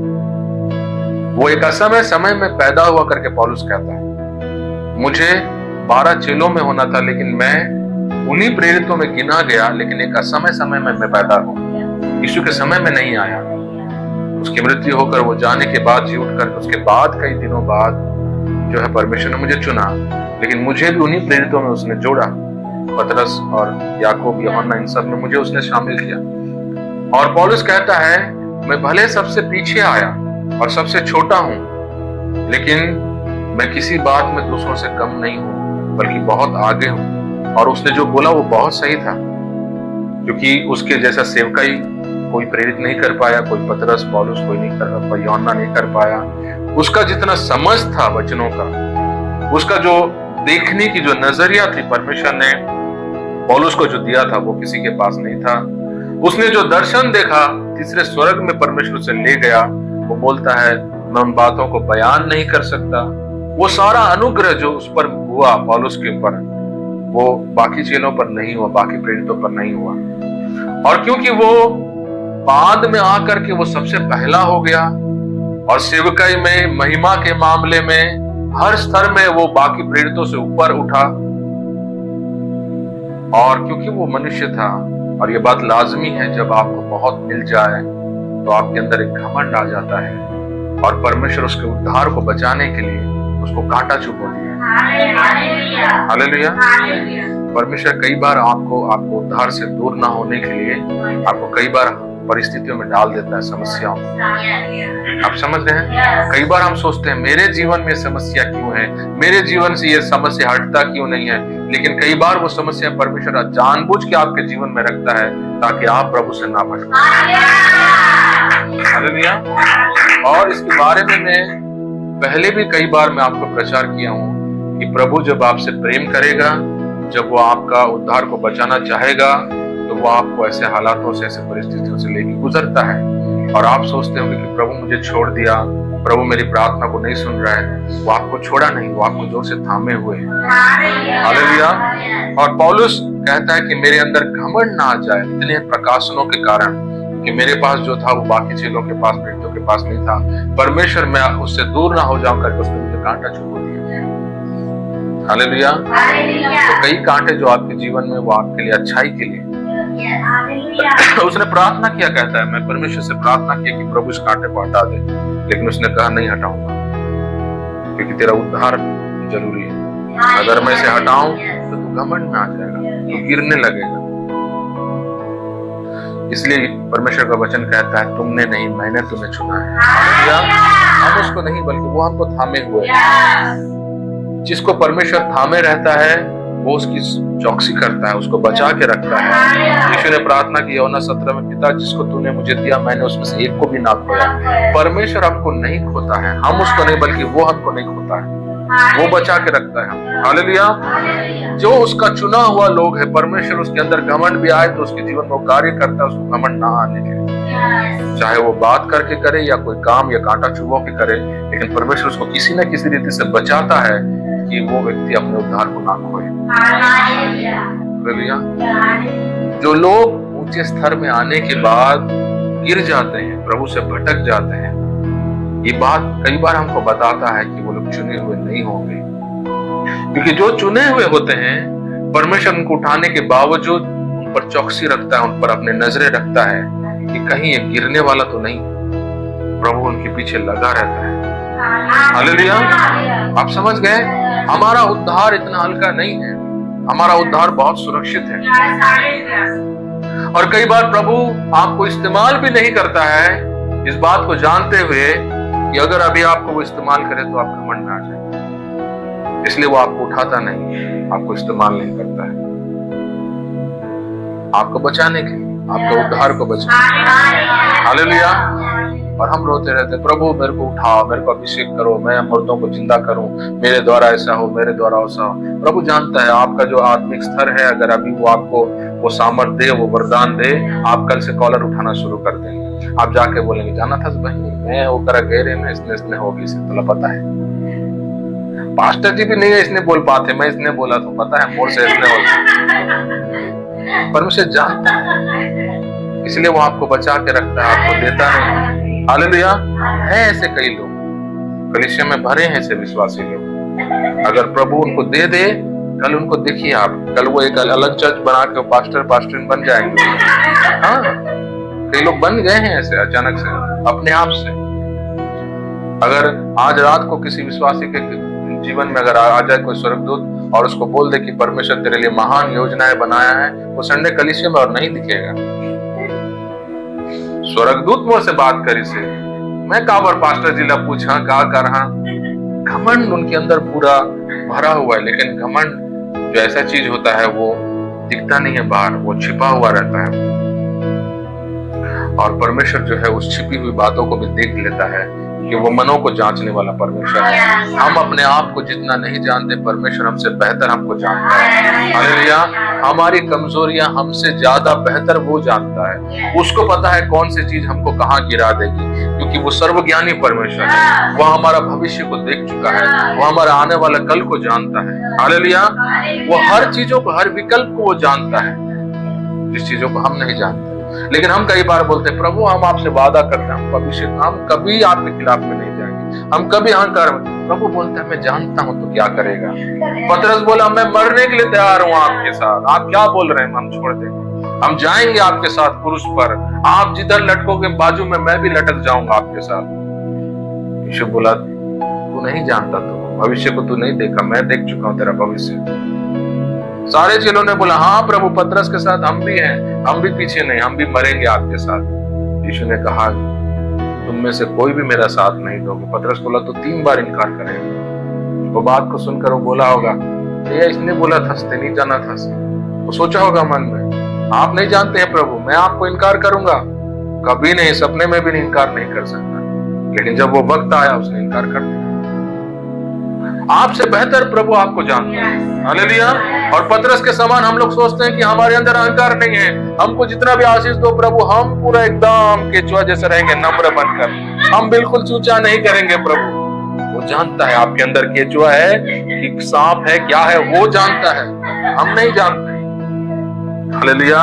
वो एक असमय समय में पैदा हुआ करके पौलुस कहता है, मुझे 12 चेलों में होना था, लेकिन मैं उन्हीं प्रेरितों में गिना गया। लेकिन एक असमय समय में मैं पैदा हुआ, यीशु के समय में नहीं आया। उसकी मृत्यु होकर वो जाने के बाद, जी उठकर उसके बाद कई दिनों बाद जो है परमेश्वर ने मुझे चुना, लेकिन मुझे भी उन्हीं प्रेरितों में उसने जोड़ा। पतरस और याकूब, यूहन्ना, इन सब में मुझे उसने शामिल किया। और पौलुस कहता है, मैं भले सबसे पीछे आया और सबसे छोटा हूं, लेकिन मैं किसी बात में दूसरों से कम नहीं हूं, बल्कि बहुत आगे हूं। और उसने जो बोला वो बहुत सही था, क्योंकि उसके जैसा सेवकाई कोई प्रेरित नहीं कर पाया, कोई पतरस, पौलुस कोई नहीं कर पाया, यूहन्ना नहीं कर पाया। उसका जितना समझ था वचनों का, उसका जो देखने की जो नजरिया थी परमेश्वर ने पौलुस को जो दिया था, वो किसी के पास नहीं था। उसने जो दर्शन देखा, तीसरे स्वर्ग में परमेश्वर से ले गया, वो बोलता है मैं उन बातों को बयान नहीं कर सकता। वो सारा अनुग्रह जो उस पर हुआ पौलुस के ऊपर, वो बाकी चेलों पर नहीं हुआ, बाकी प्रेरितों पर नहीं हुआ। और क्योंकि वो बाद में आकर के वो सबसे पहला हो गया, और सेवकाई में, महिमा के मामले में, हर स्तर में वो बाकी प्रेरितों से ऊपर उठा। और क्योंकि वो मनुष्य था, और ये बात लाजमी है, जब आपको बहुत मिल जाए तो आपके अंदर एक घमंड आ जाता है, और परमेश्वर उसके उद्धार को बचाने के लिए उसको कांटा चुभो दिया। हालेलुया। परमेश्वर कई बार आपको उद्धार से दूर ना होने के लिए आपको कई बार परिस्थितियों में डाल देता है, समस्याओं में। आप समझ रहे हैं? कई बार हम सोचते हैं मेरे जीवन में समस्या क्यों है, मेरे जीवन से ये समस्या हटता क्यों नहीं है, लेकिन कई बार वो समस्या परमेश्वर जानबूझ के आपके जीवन में रखता है ताकि आप प्रभु से ना भटकें। हालेलुया। और इसके बारे में मैं पहले भी कई बार मैं आपको प्रचार किया हूँ कि प्रभु जब आपसे प्रेम करेगा, जब वो आपका उद्धार को बचाना चाहेगा, तो वो आपको ऐसे हालातों से, ऐसे परिस्थितियों से लेकर गुजरता है। और आप सोचते होंगे कि प्रभु मुझे छोड़ दिया, प्रभु मेरी प्रार्थना को नहीं सुन रहा है। वो आपको छोड़ा नहीं, वो आपको जोर से थामे हुए हैं। हालेलुया। और पौलुस कहता है कि मेरे अंदर घमंड ना आ जाए इतने प्रकाशनों के कारण, कि मेरे पास जो था वो बाकी चेलों के पास, प्रेरितों के पास नहीं था। परमेश्वर मैं उससे दूर ना हो जाऊं करके उसने मुझे कांटा चुभो दिया। हालेलुया। तो कई कांटे जो आपके जीवन में, वो आपके लिए अच्छाई के लिए। उसने प्रार्थना किया, कहता है मैं परमेश्वर से प्रार्थना किया कि प्रभु इस कांटे को हटा दे, लेकिन उसने कहा नहीं हटाऊंगा, क्योंकि तेरा उद्धार जरूरी है। अगर मैं इसे हटाऊं तो तू घमंड में आ जाएगा, तू गिरने लगेगा। इसलिए परमेश्वर का वचन कहता है तुमने नहीं, मैंने तुम्हें चुना है। हालेलुया। हम उसको नहीं बल्कि वो हमको थामे हुए हैं। जिसको परमेश्वर थामे रहता है वो उसकी चौकसी करता है, उसको बचा के रखता है। यीशु ने प्रार्थना की यूहन्ना 17 में, पिता जिसको तूने मुझे दिया मैंने उसमें से एक को भी ना खोया। परमेश्वर हमको नहीं खोता है, हम उसको नहीं बल्कि वो हमको नहीं खोता है, वो बचा के रखता है। हालेलुया। जो उसका चुना हुआ लोग है, परमेश्वर उसके अंदर घमंड भी आए तो उसके जीवन में वो कार्य करता है, उसको घमंड ना आने के, चाहे वो बात करके करे या कोई काम या कांटा चुभो के करे, लेकिन परमेश्वर उसको किसी न किसी रीति से बचाता है कि वो व्यक्ति अपने उद्धार को ना खोए। हालेलुया। जो लोग ऊंचे स्तर में आने के बाद गिर जाते हैं, प्रभु से भटक जाते हैं, ये बात कई बार हमको बताता है कि वो लोग चुने हुए नहीं होंगे, क्योंकि जो चुने हुए होते हैं परमेश्वर उनको उठाने के बावजूद उन पर चौकसी रखता है, उन पर अपने नजरें रखता है कि कहीं ये गिरने वाला तो नहीं। प्रभु उनके पीछे लगा रहता है। हालेलुया। आप समझ गए, हमारा उद्धार इतना हल्का नहीं है, हमारा उद्धार बहुत सुरक्षित है। और कई बार प्रभु आपको इस्तेमाल भी नहीं करता है इस बात को जानते हुए कि अगर अभी आपको वो इस्तेमाल करे तो आप घमंड में आ जाए, इसलिए वो आपको उठाता नहीं, आपको इस्तेमाल नहीं करता है, आपको बचाने के लिए, आपके उद्धार को बचाने। हालेलुया। और हम रोते रहते, प्रभु मेरे को उठाओ, मेरे को अभिषेक करो, मैं मुर्दों को जिंदा करूं, मेरे द्वारा ऐसा हो, मेरे द्वारा वैसा हो। प्रभु जानता है आपका जो आत्मिक स्तर है, अगर अभी वो आपको वो सामर्थ दे, वो वरदान दे, आप कल से कॉलर उठाना शुरू कर देंगे। आप जाके बोलेंगे, जाना था बहनी मैं वो करा गहरे में इसने होगी, इसे तो पता है। पास्टर जी भी नहीं है इसने बोल पाते, मैं इसने बोला तो पता है मोर से इसने बोला। परमेश्वर जानता है, इसलिए वो आपको बचा के रखता है, आपको देता नहीं। हालेलुया। है ऐसे कई लोग कलीसिया में भरे हैं, ऐसे विश्वासी लोग, अगर प्रभु उनको दे दे, कल उनको देखिए आप, कल वो एक अलग चर्च बना के पास्टर बन जाएंगे। हाँ, कई लोग बन गए हैं ऐसे अचानक से, अपने आप से। अगर आज रात को किसी विश्वासी के जीवन में अगर आ जाए कोई स्वर्गदूत और उसको बोल दे कि परमेश्वर तेरे लिए महान योजनाएं बनाया है, वो संडे कलीसिया में और नहीं दिखेगा। स्वर्गदूत मोर से बात करी से, मैं काबर पास्टर जी ला पूछा का कर रहा। घमंड उनके अंदर पूरा भरा हुआ है, लेकिन घमंड जो ऐसा चीज होता है वो दिखता नहीं है बाहर, वो छिपा हुआ रहता है। और परमेश्वर जो है उस छिपी हुई बातों को भी देख लेता है कि वो मनों को जांचने वाला परमेश्वर है। हम अपने आप को जितना नहीं जानते, परमेश्वर हमसे बेहतर हमको जानता है। हालेलुया। हमारी कमजोरियां हमसे ज्यादा बेहतर वो जानता है, उसको पता है कौन सी चीज हमको कहाँ गिरा देगी, क्योंकि वो सर्वज्ञानी परमेश्वर है। वो हमारा भविष्य को देख चुका है, वो हमारा आने वाला कल को जानता है। हालेलुया। वो हर चीजों को, हर विकल्प को वो जानता है, जिस चीजों को हम नहीं जानते। लेकिन हम कई बार बोलते हैं, प्रभु हम आपसे वादा करते हैं, हम कभी आपके खिलाफ में नहीं जाएंगे, हम कभी अहंकार में। प्रभु बोलता है मैं जानता हूं तो क्या करेगा। पतरस बोला मैं मरने के लिए तैयार हूं आपके साथ, आप क्या बोल रहे हैं, हम छोड़ देंगे, हम जाएंगे आपके साथ क्रूस पर, आप जिधर लटकोगे बाजू में मैं भी लटक जाऊंगा आपके साथ। यीशु बोला तू नहीं जानता, तो भविष्य को तू नहीं देखा, मैं देख चुका हूं तेरा भविष्य। सारे चेलों ने बोला हाँ प्रभु, पतरस के साथ हम भी हैं, हम भी पीछे नहीं, हम भी मरेंगे आपके साथ। यीशु ने कहा तुम में से कोई भी मेरा साथ नहीं दोगे। पतरस बोला तो 3 बार इनकार करेगा। वो बात को सुनकर वो बोला होगा ये इसने बोला था, नहीं जाना था। वो सोचा होगा मन में, आप नहीं जानते हैं प्रभु, मैं आपको इनकार करूंगा? कभी नहीं, सपने में भी इनकार नहीं कर सकता। लेकिन जब वो वक्त आया उसने इनकार कर दिया। आपसे बेहतर प्रभु आपको जानता है। हालेलुया। और पतरस के समान हम लोग सोचते हैं कि हमारे अंदर अहंकार नहीं है, हमको जितना भी आशीष दो प्रभु, हम पूरा एकदम केचुआ जैसे रहेंगे, नम्र बनकर, हम बिल्कुल चूचा नहीं करेंगे। प्रभु वो जानता है आपके अंदर केचुआ है कि सांप है, क्या है, वो जानता है, हम नहीं जानते। हालेलुया।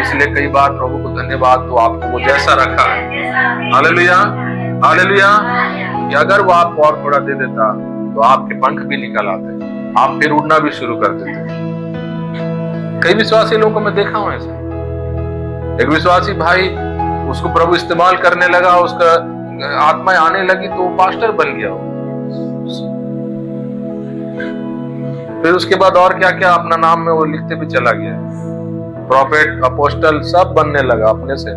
इसलिए कई बार प्रभु को धन्यवाद तो आपको वो जैसा रखा है। हालेलुया। हालेलुया। कि अगर वो आपको और थोड़ा दे देता तो आपके पंख भी निकल आते, आप फिर उड़ना भी शुरू कर देते। कई विश्वासी लोगों को मैं देखा हूं ऐसे। एक विश्वासी भाई, उसको प्रभु इस्तेमाल करने लगा, उसका आत्मा आने लगी तो पास्टर बन गया। फिर उसके बाद और क्या क्या अपना नाम में वो लिखते भी चला गया। प्रॉफिट, अपोस्टल सब बनने लगा अपने से।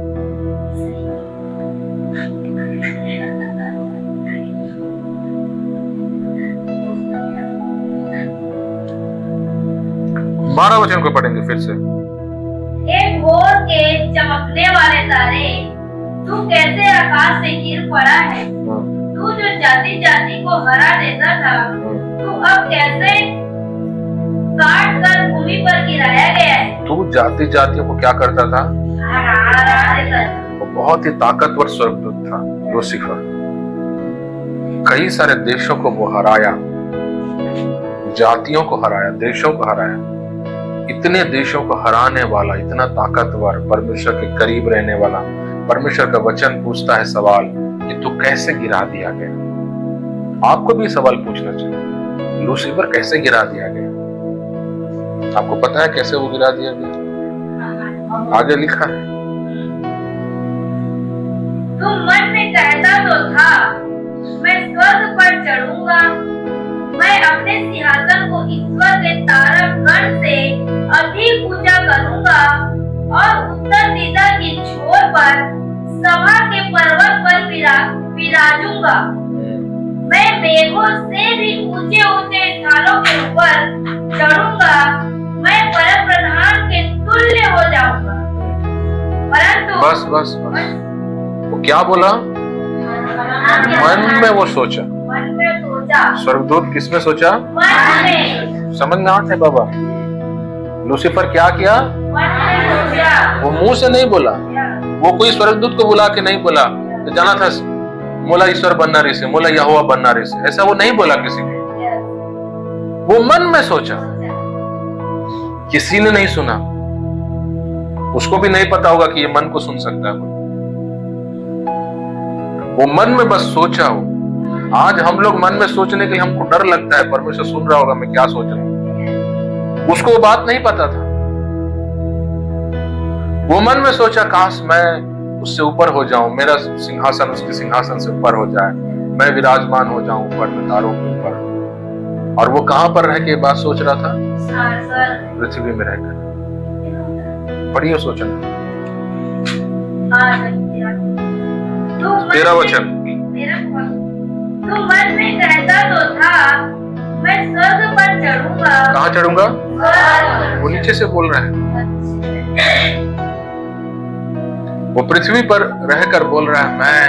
बारह वचन को पढ़ेंगे फिर से। हे भोर के चमकने वाले तारे, तू कैसे आकाश से गिर पड़ा है। तू जो जाति जाति को हरा देता था, तू अब कैसे काट कर भूमि पर गिराया गया है। तू जाति जातियों को क्या करता था? हरा देता था। वो बहुत ही ताकतवर स्वर्गदूत था लूसीफर। कई सारे देशों को वो हराया, जातियों को हराया, देशों को हराया। इतने देशों को हराने वाला, इतना ताकतवर, परमेश्वर के करीब रहने वाला, परमेश्वर का वचन पूछता है सवाल कि तू कैसे गिरा दिया गया। आपको भी सवाल पूछना चाहिए, लूसीफर कैसे गिरा दिया गया? आपको पता है कैसे वो गिरा दिया गया? आगे लिखा है, तुम मन में कहता तो था, मैं स्वर्ग पर चढ़ूंगा, मैं अपने सिंहासन को ईश्वर के तारकगण से अधिक ऊंचा करूंगा और उत्तर दिशा की छोर पर सभा के पर्वत पर विराजूंगा। मैं मेघों से भी ऊंचे ऊंचे स्थानों के ऊपर चढ़ूंगा, मैं परम प्रधान के तुल्य हो जाऊंगा। परंतु बस बस बस, वो क्या बोला? मन में वो सोचा। मन में सोचा। स्वर्गदूत किसमें सोचा? मन में। समझ में आता है बाबा? लूसीफर क्या किया? मन में सोचा। वो मुंह से नहीं बोला, वो कोई स्वर्गदूत को बुला के नहीं बोला तो जाना था मोला ईश्वर बनना रही से, मोला यहोवा बनना रही से, ऐसा वो नहीं बोला किसी को। वो मन में सोचा, किसी ने नहीं सुना। उसको भी नहीं पता होगा कि ये मन को सुन सकता है। वो मन में बस सोचा हो। आज हम लोग मन में सोचने के हमको डर लगता है, परमेश्वर सुन रहा होगा मैं क्या सोच रहा हूं। उसको वो बात नहीं पता था। वो मन में सोचा काश मैं उससे ऊपर हो जाऊं, मेरा सिंहासन उसके सिंहासन से ऊपर हो जाए, मैं विराजमान हो जाऊं ऊपर में, तारों के ऊपर। और वो कहां पर रह के बात सोच रहा था? पृथ्वी में रहकर। पढ़िए सोचना। 13 वचन। तू मन में कहता तो था, मैं स्वर्ग पर चढ़ूंगा। कहाँ चढ़ूंगा? स्वर्ग। वो नीचे से बोल रहा है। वो पृथ्वी पर रहकर बोल रहा है मैं,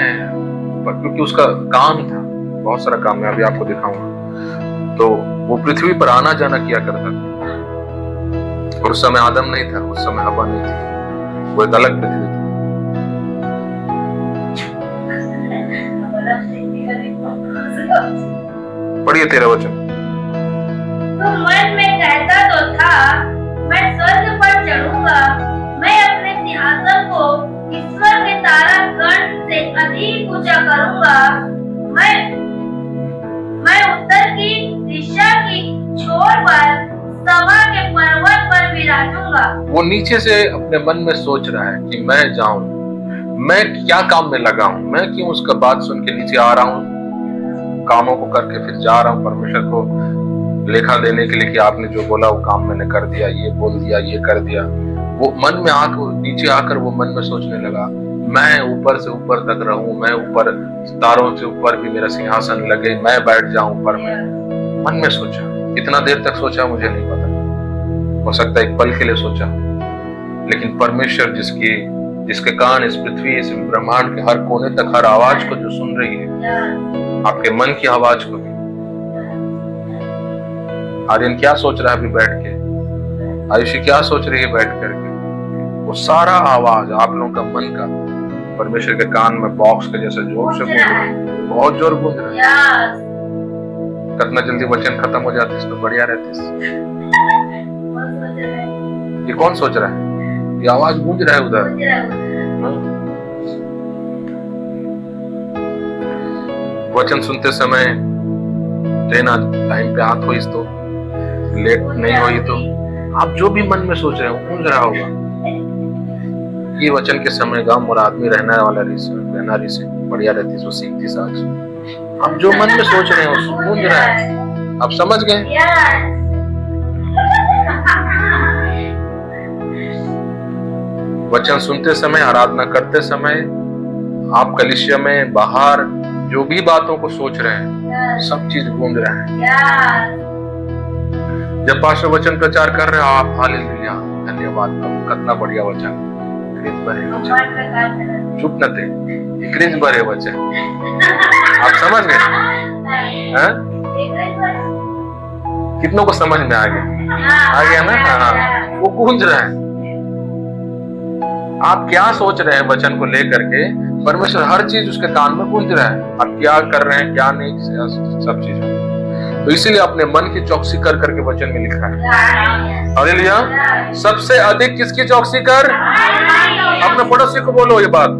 क्योंकि उसका काम था, बहुत सारा काम मैं अभी आपको दिखाऊंगा। तो वो पृथ्वी पर आना जाना किया करता था। और उस समय आदम नहीं था, उस समय हवा नहीं थी, वो एक अलग पृथ्वी थी। पढ़िए 13 वचन। तू मन में कहता तो था, मैं स्वर्ग पर चढ़ूंगा, मैं अपने सिंहासन को ईश्वर के तारकगण से अधिक ऊंचा करूंगा, मैं उत्तर की दिशा की छोर पर सभा के पर्वत पर विराजूंगा। वो नीचे से अपने मन में सोच रहा है कि मैं जाऊं, मैं क्या काम में लगा हूं, मैं क्यों उसका बात सुन के नीचे आ रहा हूं, कामों को करके फिर जा रहा हूं परमेश्वर को लेखा देने के लिए कि आपने जो बोला वो काम मैंने कर दिया, ये बोल दिया, ये कर दिया। वो मन में आकर नीचे आकर वो मन में सोचने लगा, मैं ऊपर से ऊपर तक रहूं, मैं ऊपर तारों से ऊपर भी मेरा सिंहासन लगे, मैं बैठ जाऊं ऊपर में। मन में सोचा। कितना देर तक सोचा मुझे नहीं पता, हो सकता है एक पल के लिए सोचा, लेकिन परमेश्वर जिसके कान इस पृथ्वी, इस ब्रह्मांड के हर कोने तक हर आवाज को जो सुन रही है, आपके मन की आवाज को भी। आर्यन क्या सोच रहा है अभी बैठ के? आयुषी क्या सोच रही है बैठ करके? वो सारा आवाज आप लोगों का मन का परमेश्वर के कान में बॉक्स के जैसे जोर से गूंज रहा है, बहुत जोर गूंज रहा है। कितना जल्दी वचन खत्म हो जाते, इसमें बढ़िया रहते। ये कौन सोच रहा है? ये आवाज गूंज रहा है उधर। वचन सुनते समय ट्रेन टाइम पे आत हुई तो लेट नहीं हुई तो आप जो भी मन में सोच रहे हो गूंज रहा होगा। ये वचन के समय गांव और आदमी रहना वाला रहना रही से बढ़िया रहती, सो सीखती साथ। आप जो मन में सोच रहे हो गूंज रहा है। आप समझ गए? वचन सुनते समय, आराधना करते समय, आप कलीसिया में बाहर जो भी बातों को सोच रहे हैं, सब चीज गूंज रहे हैं। जब पास्टर वचन प्रचार कर रहे हो, आप हालेलुया, धन्यवाद प्रभु, कितना बढ़िया वचन, क्रिज भरे वचन, चुप न थे, क्रिज भरे वचन, आप समझ गए? कितनों को समझ में आ गया ना? हाँ, वो गूंज रहा है। आप क्या सोच रहे हैं वचन को लेकर के, परमेश्वर हर चीज उसके कान में गूंज रहा है। आप क्या कर रहे हैं, क्या नहीं, सब चीज। तो इसीलिए अपने मन की चौकसी कर करके वचन में लिखा है। हालेलुया। सबसे अधिक किसकी चौकसी कर? अपने पड़ोसी को बोलो ये बात,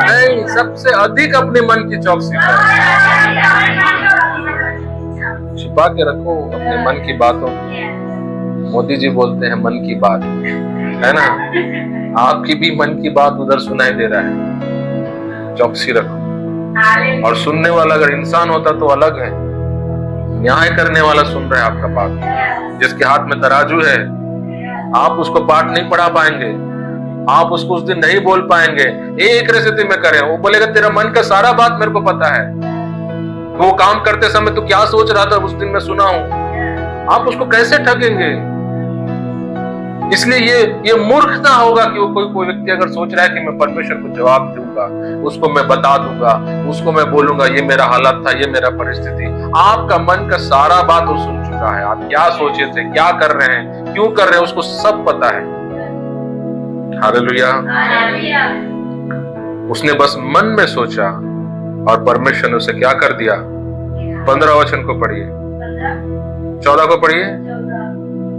नहीं, सबसे अधिक अपने मन की चौकसी कर। छिपा के रखो अपने मन की बातों। मोदी जी बोलते हैं मन की बात, है ना? आपकी भी मन की बात उधर सुनाई दे रहा है, चौकसी रखो। और सुनने वाला अगर इंसान होता तो अलग है, न्याय करने वाला सुन रहा है आपका बात, जिसके हाथ में तराजू है। आप उसको पाठ नहीं पढ़ा पाएंगे, आप उसको उस दिन नहीं बोल पाएंगे, एक स्थिति में करें, वो बोलेगा तेरा मन का सारा बात मेरे को पता है, वो काम करते समय तू क्या सोच रहा था उस दिन मैं सुना हूं। आप उसको कैसे ठगेंगे? इसलिए ये मूर्खता होगा कि वो कोई व्यक्ति अगर सोच रहा है कि मैं परमेश्वर को जवाब दूंगा, उसको मैं बता दूंगा, उसको मैं बोलूंगा ये मेरा हालत था, ये मेरा परिस्थिति। आपका मन का सारा बात वो सुन चुका है, आप क्या सोचे थे, क्या कर रहे हैं, क्यों कर रहे हैं, उसको सब पता है। हालेलुया। उसने बस मन में सोचा और परमेश्वर ने उसे क्या कर दिया? 15 वचन को पढ़िए, 14 को पढ़िए।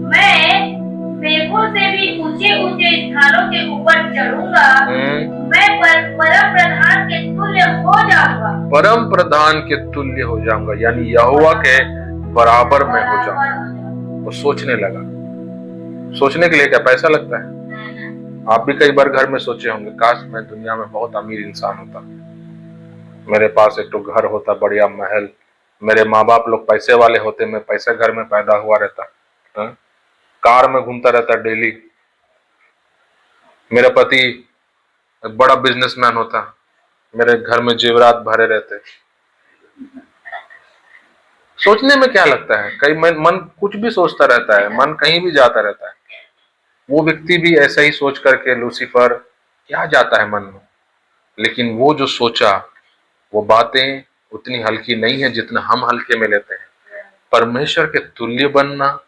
मैं मेघों से भी ऊंचे ऊंचे स्थानों के ऊपर चढ़ूंगा, मैं परम प्रधान के तुल्य हो जाऊंगा। परम प्रधान के तुल्य हो जाऊंगा, यानी यहोवा के बराबर में हो जाऊंगा। वो सोचने लगा। सोचने के लिए क्या पैसा लगता है? आप भी कई बार घर में सोचे होंगे, काश मैं दुनिया में बहुत अमीर इंसान होता, मेरे पास एक तो घर होता, बढ़िया महल, मेरे माँ बाप लोग पैसे वाले होते, मैं पैसे घर में पैदा हुआ रहता, कार में घूमता रहता डेली, मेरा पति बड़ा बिजनेसमैन होता, मेरे घर में जेवरात भरे रहते। सोचने में क्या लगता है? कई मन कुछ भी सोचता रहता है, मन कहीं भी जाता रहता है। वो व्यक्ति भी ऐसा ही सोच करके, लूसीफर क्या जाता है मन में, लेकिन वो जो सोचा वो बातें उतनी हल्की नहीं है जितना हम हल्के में लेते हैं। परमेश्वर के तुल्य बनना,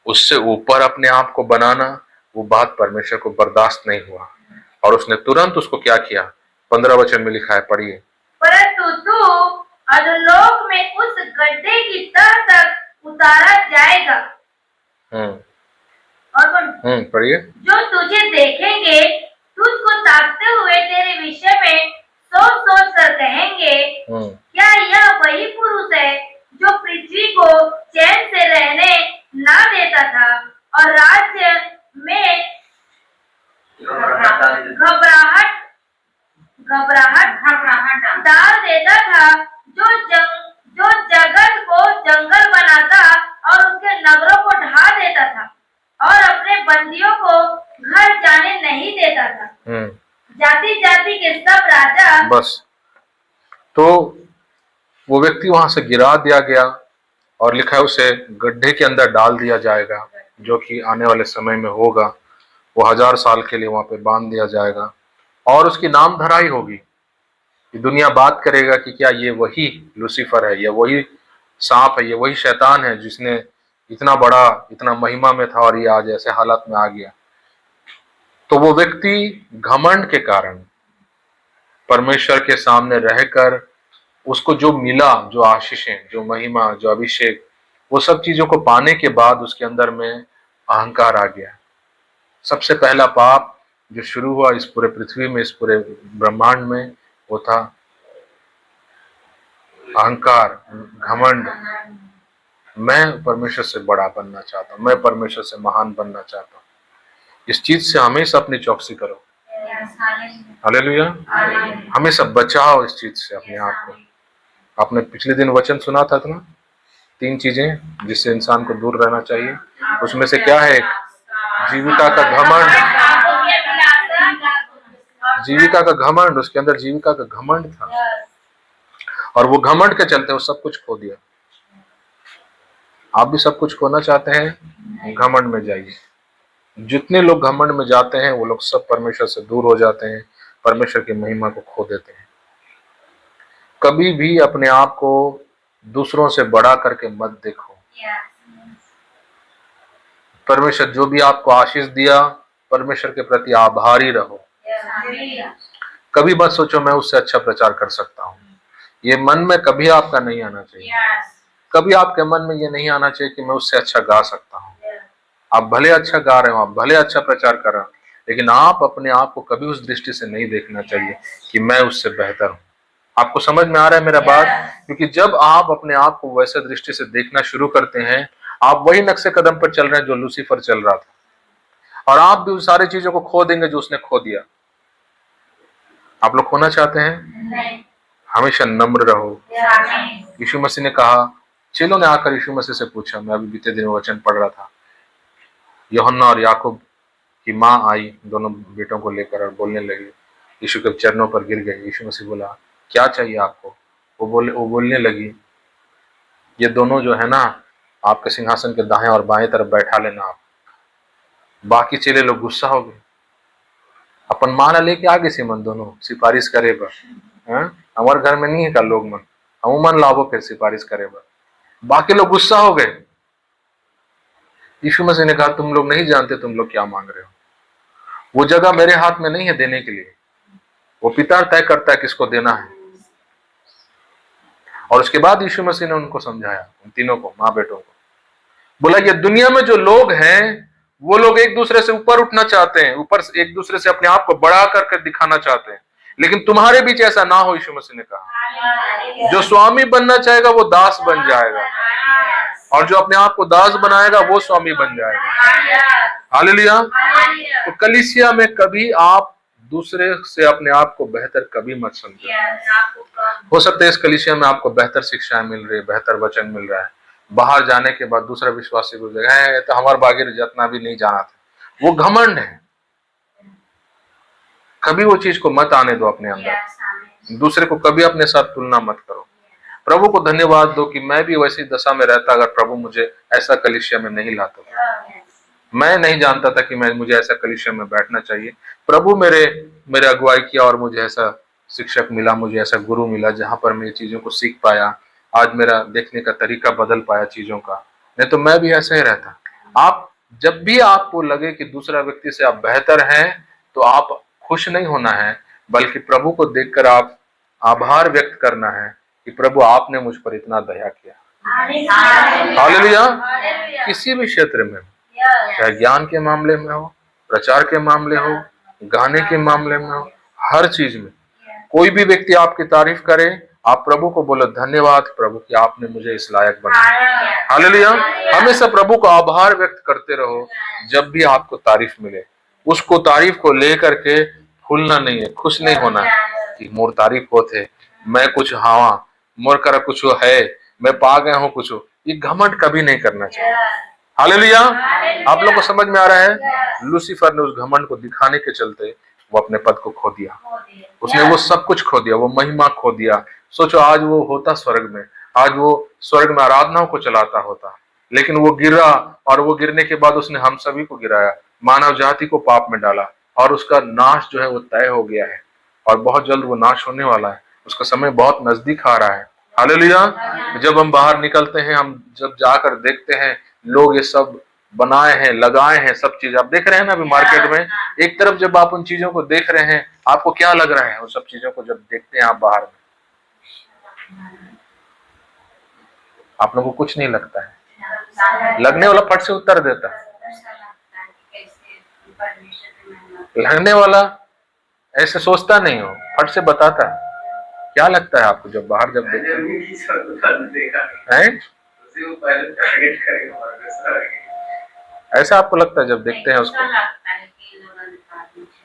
उससे ऊपर अपने आप को बनाना, वो बात परमेश्वर को बर्दाश्त नहीं हुआ और उसने तुरंत उसको क्या किया? 15 वचन में लिखा है, पढ़िए। परंतु तू अधोलोक में उस गड्ढे की तह तक उतारा जाएगा। और पढ़िए। जो तुझे देखेंगे, तुझको ताकते हुए तेरे विषय में सोच सोच कर कहेंगे, क्या यह वही पुरुष है जो पृथ्वी को चैन से रहने ना देता था और राज्य में घबराहट डाल देता था, जो जगत को जंगल बनाता और उसके नगरों को ढा देता था और अपने बंदियों को घर जाने नहीं देता था। जाति जाति के सब राजा। बस, तो वो व्यक्ति वहां से गिरा दिया गया और लिखा है उसे गड्ढे के अंदर डाल दिया जाएगा, जो कि आने वाले समय में होगा। वो 1000 साल के लिए वहां पे बांध दिया जाएगा और उसकी नाम धराई होगी कि दुनिया बात करेगा कि क्या ये वही लूसीफर है, ये वही सांप है, ये वही शैतान है जिसने इतना बड़ा, इतना महिमा में था और ये आज ऐसे हालत में आ गया। तो वो व्यक्ति घमंड के कारण परमेश्वर के सामने रहकर उसको जो मिला, जो आशीषें, जो महिमा, जो अभिषेक, वो सब चीजों को पाने के बाद उसके अंदर में अहंकार आ गया। सबसे पहला पाप जो शुरू हुआ इस पूरे पृथ्वी में, इस पूरे ब्रह्मांड में, वो था अहंकार, घमंड। मैं परमेश्वर से बड़ा बनना चाहता हूँ, मैं परमेश्वर से महान बनना चाहता हूँ। इस चीज से हमेशा अपनी चौकसी करो। हालेलुया। हमेशा बचाओ इस चीज से अपने आप को। आपने पिछले दिन वचन सुना था ना, 3 चीजें जिससे इंसान को दूर रहना चाहिए। उसमें से क्या है? जीविका का घमंड, आंखों की अभिलाषा, जीविका का घमंड, उसके अंदर जीविका का घमंड था और वो घमंड के चलते वो सब कुछ खो दिया। आप भी सब कुछ खोना चाहते हैं, घमंड में जाइए। जितने लोग घमंड में जाते हैं वो लोग सब परमेश्वर से दूर हो जाते हैं, परमेश्वर की महिमा को खो देते हैं। कभी भी अपने आप को दूसरों से बड़ा करके मत देखो। परमेश्वर जो भी आपको आशीष दिया, परमेश्वर के प्रति आभारी रहो। कभी मत सोचो मैं उससे अच्छा प्रचार कर सकता हूँ। ये मन में कभी आपका नहीं आना चाहिए। कभी आपके मन में ये नहीं आना चाहिए कि मैं उससे अच्छा गा सकता हूँ। आप भले अच्छा गा रहे हो, आप भले अच्छा प्रचार कर रहे हो, लेकिन आप अपने आप को कभी उस दृष्टि से नहीं देखना चाहिए कि मैं उससे बेहतर हूँ। आपको समझ में आ रहा है मेरा बात? क्योंकि जब आप अपने आप को वैसे दृष्टि से देखना शुरू करते हैं, आप वही नक्शे कदम पर चल रहे हैं जो लूसीफर चल रहा था, और आप भी उस सारी चीजों को खो देंगे जो उसने खो दिया। आप लोग खोना चाहते हैं? हमेशा नम्र रहो। यीशु मसीह ने कहा, चेलों ने आकर यीशु मसीह से पूछा, मैं अभी बीते दिन वचन पढ़ रहा था, यूहन्ना और याकूब की माँ आई दोनों बेटों को लेकर और बोलने लगी, यीशु के चरणों पर गिर गई। यीशु मसीह बोला, क्या चाहिए आपको? वो बोलने लगी, ये दोनों जो है ना, आपके सिंहासन के दाएं और बाएं तरफ बैठा लेना आप। बाकी चेले लोग गुस्सा हो गए, अपन माना लेके आगे से मन दोनों सिफारिश करे बा, हमारे घर में नहीं है का लोग मन, हम मन लाभो फिर सिफारिश करे बा। बाकी लोग गुस्सा हो गए। यीशु मसीह ने कहा, तुम लोग नहीं जानते तुम लोग क्या मांग रहे हो। वो जगह मेरे हाथ में नहीं है देने के लिए, वो पिता तय करता है किसको देना है। और उसके बाद यीशु मसीह ने उनको समझाया, उन तीनों को, माँ बेटों को, बोला ये दुनिया में जो लोग हैं वो लोग एक दूसरे से ऊपर उठना चाहते हैं, ऊपर एक दूसरे से अपने आप को बड़ा करके दिखाना चाहते हैं, लेकिन तुम्हारे बीच ऐसा ना हो। यीशु मसीह ने कहा, जो स्वामी बनना चाहेगा वो दास बन जाएगा, और जो अपने आप को दास बनाएगा वो स्वामी बन जाएगा। हालेलुया। तो कलीसिया में कभी आप दूसरे से अपने आप को बेहतर कभी मत समझो। हो सकता है इस कलीसिया में आपको बेहतर शिक्षाएं मिल रही है, बेहतर वचन मिल रहा है, बाहर जाने के बाद दूसरा विश्वासी बोलेगा, है तो हमारे बागे जितना भी नहीं जाना था। वो घमंड है। कभी वो चीज को मत आने दो अपने अंदर। दूसरे को कभी अपने साथ तुलना मत करो। प्रभु को धन्यवाद दो कि मैं भी वैसी दशा में रहता अगर प्रभु मुझे ऐसा कलीसिया में नहीं लाता। मैं नहीं जानता था कि मुझे ऐसा कलीसिया में बैठना चाहिए। प्रभु मेरे अगुवाई किया और मुझे ऐसा शिक्षक मिला, मुझे ऐसा गुरु मिला जहां पर मैं चीजों को सीख पाया। आज मेरा देखने का तरीका बदल पाया चीजों का, नहीं तो मैं भी ऐसा ही रहता। आप जब भी आपको लगे कि दूसरा व्यक्ति से आप बेहतर हैं, तो आप खुश नहीं होना है, बल्कि प्रभु को देखकर आप आभार व्यक्त करना है कि प्रभु आपने मुझ पर इतना दया किया। हालेलुया। किसी भी क्षेत्र में, चाहे ज्ञान के मामले में हो, प्रचार के मामले हो, गाने के मामले में हो, हर चीज में कोई भी व्यक्ति आपकी तारीफ करे, आप प्रभु को बोलो, धन्यवाद प्रभु कि आपने मुझे इस लायक बनाया। हालेलुया। हमेशा प्रभु को आभार व्यक्त करते रहो। जब भी आपको तारीफ मिले, उसको तारीफ को लेकर के फूलना नहीं है, खुश नहीं होना है कि मोर तारीफ होते, मैं कुछ हाँ मोर कर कुछ है, मैं पा गया हूँ कुछ। ये घमंड कभी नहीं करना चाहिए। हालेलुया। आप लोग को समझ में आ रहा है? लूसीफर ने उस घमंड को दिखाने के चलते वो अपने पद को खो दिया। उसने वो सब कुछ खो दिया, वो महिमा खो दिया। सोचो आज वो होता स्वर्ग में, आज वो स्वर्ग में आराधनाओं को चलाता होता, लेकिन वो गिरा, और वो गिरने के बाद उसने हम सभी को गिराया, मानव जाति को पाप में डाला, और उसका नाश जो है वो तय हो गया है, और बहुत जल्द वो नाश होने वाला है। उसका समय बहुत नजदीक आ रहा है। हालेलुया। जब हम बाहर निकलते हैं, हम जब जाकर देखते हैं लोग ये सब बनाए हैं, लगाए हैं, सब चीज आप देख रहे हैं ना अभी मार्केट में। एक तरफ जब आप उन चीजों को देख रहे हैं, आपको क्या लग रहा है उन सब चीजों को जब देखते हैं आप बाहर में? आप लोगों को कुछ नहीं लगता है। लगने वाला फट से उत्तर देता है, लगने वाला ऐसे सोचता नहीं हो, फट से बताता है। क्या लगता है आपको जब बाहर जब देखते हैं? ऐसा आपको लगता है जब देखते हैं उसको?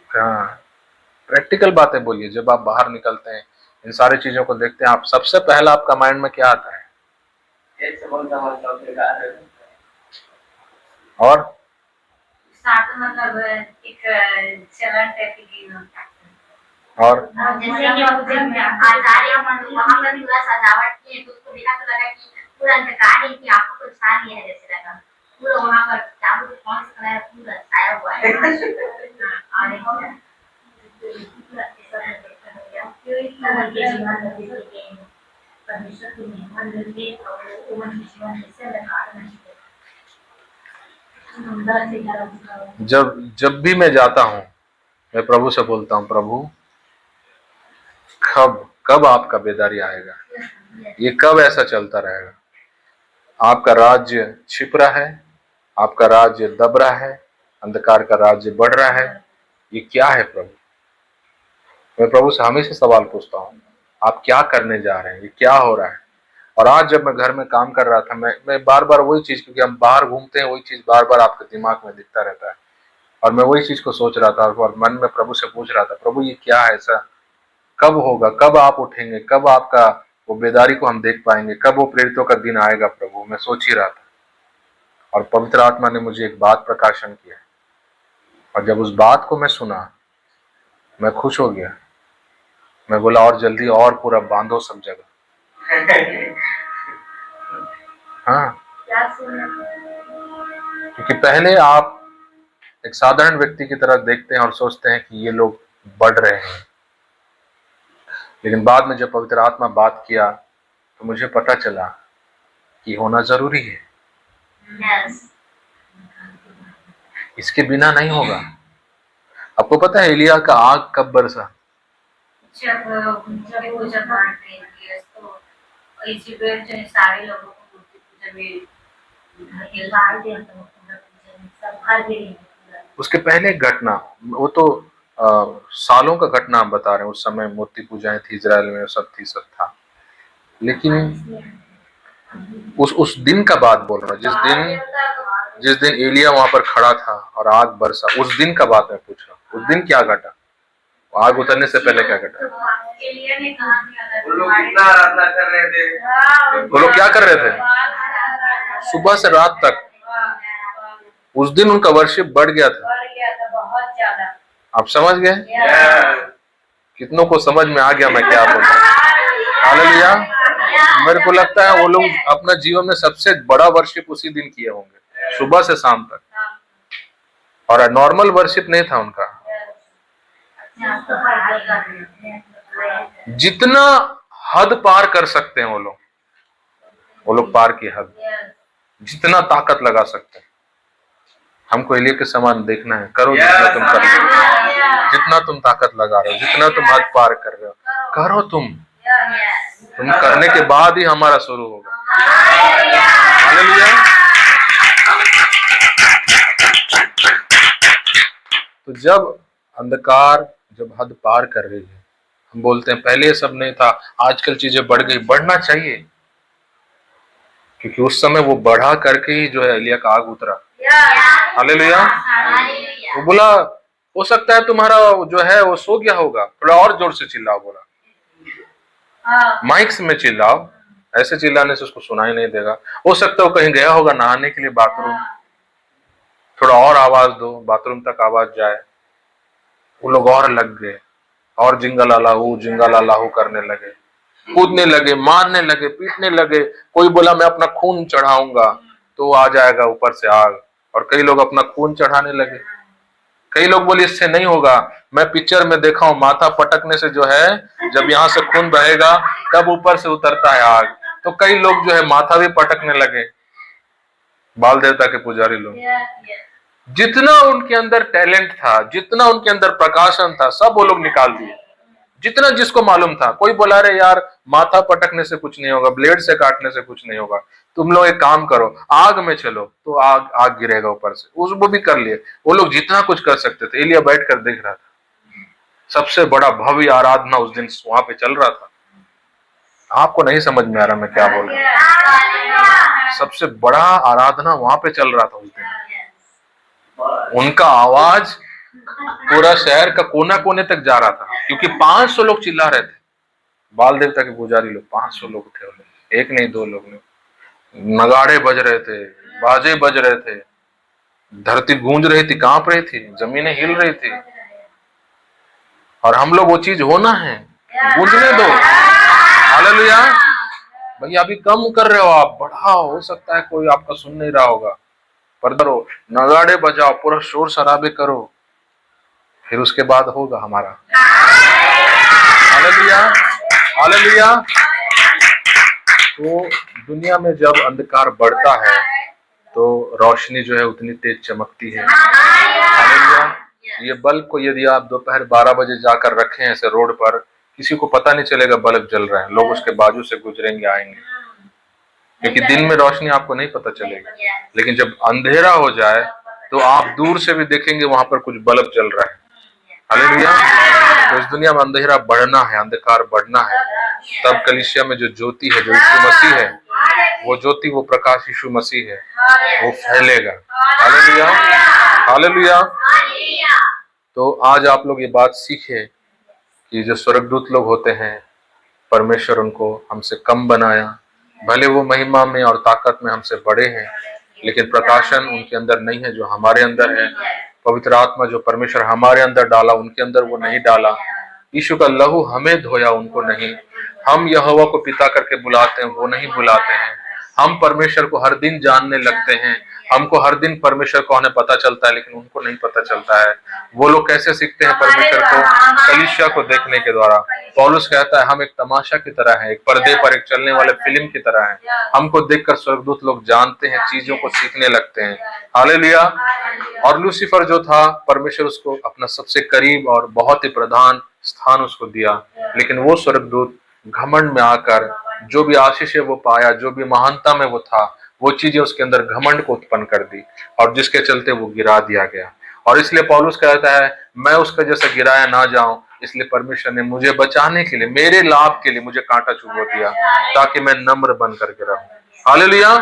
हाँ, प्रैक्टिकल बातें बोलिए। जब आप बाहर निकलते हैं, इन सारी चीजों को देखते हैं, आप सबसे पहला आपका माइंड में क्या आता है? और साथ मतलब एक चलन टाइप की और जैसे कि आचार्य वहाँ पर पूरा सजावट की तो उसको देखा तो लगा कि पूरा अंधकार है कि आपको कुछ छा नहीं है जैसे लगा पूरा वहाँ पर चारों कौन सा कलर पूरा छाया हुआ है और परमेश्वर की मेहमान मिलते और वो मन जीवन से लगा जब जब भी मैं जाता हूँ मैं प्रभु से बोलता हूँ, प्रभु कब कब आपका बेदारी आएगा, ये कब ऐसा चलता रहेगा, आपका राज्य छिप रहा है, आपका राज्य दब रहा है, अंधकार का राज्य बढ़ रहा है, ये क्या है प्रभु। मैं प्रभु से हमेशा सवाल पूछता हूँ, आप क्या करने जा रहे हैं, ये क्या हो रहा है। और आज जब मैं घर में काम कर रहा था, मैं बार बार वही चीज, क्योंकि हम बाहर घूमते हैं, वही चीज बार बार आपके दिमाग में दिखता रहता है, और मैं वही चीज को सोच रहा था और मन में प्रभु से पूछ रहा था, प्रभु ये क्या है, ऐसा कब होगा, कब आप उठेंगे, कब आपका वो बेदारी को हम देख पाएंगे, कब वो प्रेरितों का दिन आएगा प्रभु। मैं सोच ही रहा था और पवित्र आत्मा ने मुझे एक बात प्रकाशन किया, और जब उस बात को मैं सुना मैं खुश हो गया। मैं बोला और जल्दी और पूरा बांधो सब जगह। हाँ, क्योंकि पहले आप एक साधारण व्यक्ति की तरह देखते हैं और सोचते हैं कि ये लोग बढ़ रहे हैं, लेकिन बाद में जब पवित्र आत्मा बात किया तो मुझे पता चला कि होना जरूरी है। yes. इसके बिना नहीं होगा। आपको पता है एलिया का आग कब बरसा? जब पूजा पाठ किया तो इसीलिए जो सारे लोगों को मूर्ति पूजा में हिलवाड़ दिया तो सब हर दिन। उसके पहले घटना, वो तो सालों का घटना आप बता रहे हैं, उस समय मूर्ति पूजाएं थी इजराइल में, सब थी, सब था, लेकिन उस दिन का बात बोल रहा हूँ, जिस दिन एलिया वहां पर खड़ा था और आग बरसा, उस दिन का बात मैं पूछ रहा हूँ। उस दिन क्या घटा, आग उतरने से पहले क्या घटा? वो लोग कितना आराधना कर रहे थे, वो लोग क्या कर रहे थे सुबह से रात तक। उस दिन उनका वर्शिप बढ़ गया था बहुत ज्यादा। आप समझ गए? कितनों को समझ में आ गया मैं क्या बोल रहा हूँ? हालेलुया। मेरे को लगता है वो लोग अपना जीवन में सबसे बड़ा वर्शिप उसी दिन किए होंगे, सुबह से शाम तक, और नॉर्मल वर्शिप नहीं था उनका। जितना हद पार कर सकते हैं वो लोग पार की हद, जितना ताकत लगा सकते हैं। हमको एलिया के समान देखना है, करो जितना तुम कर रहे हो, जितना तुम ताकत लगा रहे हो, जितना तुम हद पार कर रहे हो, करो तुम करने के बाद ही हमारा शुरू होगा। हालेलुया। तो जब अंधकार जब हद पार कर रही है, हम बोलते हैं पहले सब नहीं था, आजकल चीजें बढ़ गई। बढ़ना चाहिए, क्योंकि उस समय वो बढ़ा करके ही जो है एलिया का आग उतरा। हालेलुया। वो बोला हो सकता है तुम्हारा जो है वो सो गया होगा, थोड़ा और जोर से चिल्लाओ। बोला माइक में चिल्लाओ, ऐसे चिल्लाने से उसको सुनाई नहीं देगा। हो सकता है वो कहीं गया होगा नहाने के लिए बाथरूम, थोड़ा और आवाज दो, बाथरूम तक आवाज जाए। वो लोग और लग गए और जिंगला लाहू करने लगे, कूदने लगे, मारने लगे, पीटने लगे। कोई बोला मैं अपना खून चढ़ाऊंगा तो आ जाएगा ऊपर से आग, और कई लोग अपना खून चढ़ाने लगे। कई लोग बोले इससे नहीं होगा, मैं पिक्चर में देखा हूं माथा पटकने से जो है जब यहाँ से खून बहेगा तब ऊपर से उतरता है आग। तो कई लोग जो है माथा भी पटकने लगे, बाल देवता के पुजारी लोग। जितना उनके अंदर टैलेंट था, जितना उनके अंदर प्रकाशन था, सब वो लोग निकाल दिए, जितना जिसको मालूम था। कोई बोला रे यार माथा पटकने से कुछ नहीं होगा, ब्लेड से काटने से कुछ नहीं होगा, तुम लोग एक काम करो आग में चलो तो आग गिरेगा ऊपर से। वो भी कर लिए। वो लोग जितना कुछ कर सकते थे। एलिया बैठकर देख रहा था, सबसे बड़ा भव्य आराधना उस दिन वहां पे चल रहा था। आपको नहीं समझ में आ रहा मैं क्या बोल रहा हूँ? सबसे बड़ा आराधना वहां पे चल रहा था उस दिन। उनका आवाज पूरा शहर का कोना कोने तक जा रहा था, क्योंकि 500 लोग चिल्ला रहे थे। बाल देवता के पुजारी लोग 500 लोग थे, एक नहीं दो लोग नहीं। नगाड़े बज रहे थे, बाजे बज रहे थे, धरती गूंज रही थी, कांप रही थी, जमीनें हिल रही थी, और हम लोग वो चीज होना है, गूंजने दो। हालेलुया। भैया अभी कम कर रहे हो आप, बढ़ाओ, हो सकता है कोई आपका सुन नहीं रहा होगा, पर करो, नगाड़े बजाओ, पूरा शोर शराबे करो, फिर उसके बाद होगा हमारा। Hallelujah, hallelujah. तो दुनिया में जब अंधकार बढ़ता है तो रोशनी जो है उतनी तेज चमकती है। हालेलुया। ये बल्ब को यदि आप दोपहर 12 बजे जाकर रखें ऐसे रोड पर, किसी को पता नहीं चलेगा बल्ब जल रहा है, लोग उसके बाजू से गुजरेंगे, आएंगे, क्योंकि दिन में रोशनी आपको नहीं पता चलेगी। लेकिन जब अंधेरा हो जाए तो आप दूर से भी देखेंगे वहां पर कुछ बल्ब जल रहा है। हालेलुया। तो इस दुनिया में अंधेरा बढ़ना है, अंधकार बढ़ना है, तब कलीसिया में जो ज्योति है, जो यीशु मसीह है, वो ज्योति, वो प्रकाश यीशु मसीह है, वो फैलेगा। Hallelujah, hallelujah. तो आज आप लोग ये बात सीखे कि जो स्वर्गदूत लोग होते हैं, परमेश्वर उनको हमसे कम बनाया, भले वो महिमा में और ताकत में हमसे बड़े हैं, लेकिन प्रकाशन उनके अंदर नहीं है जो हमारे अंदर है। पवित्र आत्मा जो परमेश्वर हमारे अंदर डाला, उनके अंदर वो नहीं डाला। यीशु का लहू हमें धोया, उनको नहीं। हम यहोवा को पिता करके बुलाते हैं, वो नहीं बुलाते हैं। हम परमेश्वर को हर दिन जानने लगते हैं, हमको हर दिन परमेश्वर को हमें पता चलता है, लेकिन उनको नहीं पता चलता है। वो लोग कैसे सीखते हैं परमेश्वर को? कलीसिया को देखने के द्वारा। पौलुस कहता है हम एक तमाशा की तरह है, एक पर्दे पर एक चलने वाले फिल्म की तरह है। हमको देखकर स्वर्गदूत लोग जानते हैं, चीजों को सीखने लगते हैं। हालेलुया। और लूसीफर जो था, परमेश्वर उसको अपना सबसे करीब और बहुत ही प्रधान स्थान उसको दिया, लेकिन वो स्वर्गदूत घमंड में आकर जो भी आशीष है वो पाया, जो भी महानता में वो था, वो चीजें उसके अंदर घमंड को उत्पन्न कर दी, और जिसके चलते वो गिरा दिया गया। और इसलिए पौलुस कहता है मैं उसका जैसा गिराया ना जाऊं, इसलिए परमेश्वर ने मुझे बचाने के लिए, मेरे लाभ के लिए मुझे कांटा चुभो दिया, ताकि मैं नम्र बन करके रहूं। हालेलुया।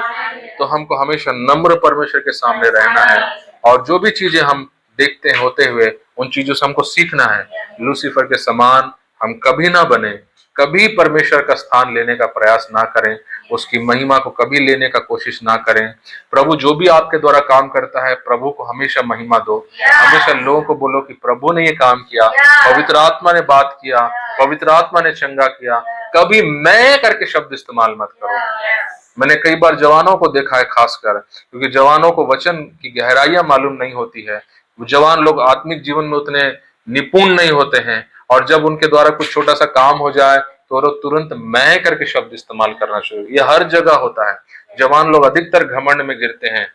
तो हमको हमेशा नम्र परमेश्वर के सामने रहना है, और जो भी चीजें हम देखते हैं होते हुए, उन चीजों से हमको सीखना है। लूसीफर के समान हम कभी ना बने, कभी परमेश्वर का स्थान लेने का प्रयास ना करें, उसकी महिमा को कभी लेने का कोशिश ना करें। प्रभु जो भी आपके द्वारा काम करता है, प्रभु को हमेशा महिमा दो। हमेशा लोगों को बोलो कि प्रभु ने ये काम किया, पवित्र आत्मा ने बात किया, पवित्र आत्मा ने चंगा किया। कभी मैं करके शब्द इस्तेमाल मत करो। मैंने कई बार जवानों को देखा है, खासकर क्योंकि जवानों को वचन की गहराइयां मालूम नहीं होती है। जवान लोग आत्मिक जीवन में उतने निपुण नहीं होते हैं, और जब उनके द्वारा कुछ छोटा सा काम हो जाए तो वो तुरंत मैं करके शब्द इस्तेमाल करना शुरू। ये हर जगह होता है। जवान लोग अधिकतर घमंड में गिरते हैं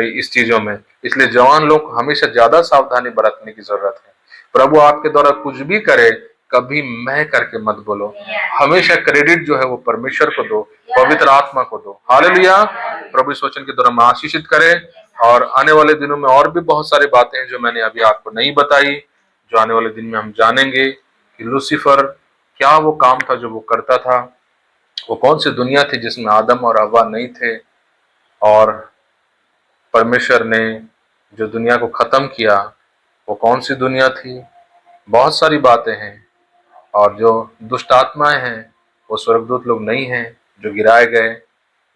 इस चीजों में, इसलिए जवान लोग को हमेशा ज्यादा सावधानी बरतने की जरूरत है। प्रभु आपके द्वारा कुछ भी करे, कभी मैं करके मत बोलो। हमेशा क्रेडिट जो है वो परमेश्वर को दो, पवित्र आत्मा को दो। हालेलुया। प्रभु इस वचन के द्वारा मैं आशीषित करे, और आने वाले दिनों में और भी बहुत सारी बातें हैं जो मैंने अभी आपको नहीं बताई, जो आने वाले दिन में हम जानेंगे कि लूसीफर क्या वो काम था जो वो करता था, वो कौन सी दुनिया थी जिसमें आदम और हव्वा नहीं थे, और परमेश्वर ने जो दुनिया को खत्म किया वो कौन सी दुनिया थी। बहुत सारी बातें हैं। और जो दुष्ट आत्माएं हैं वो स्वर्गदूत लोग नहीं हैं जो गिराए गए,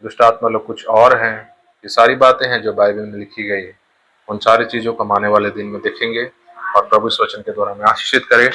दुष्ट आत्मा लोग कुछ और हैं। ये सारी बातें हैं जो बाइबल में लिखी गई है। उन सारी चीजों को हम आने वाले दिन में देखेंगे, और प्रभु इस वचन के द्वारा हमें आशीषित करे।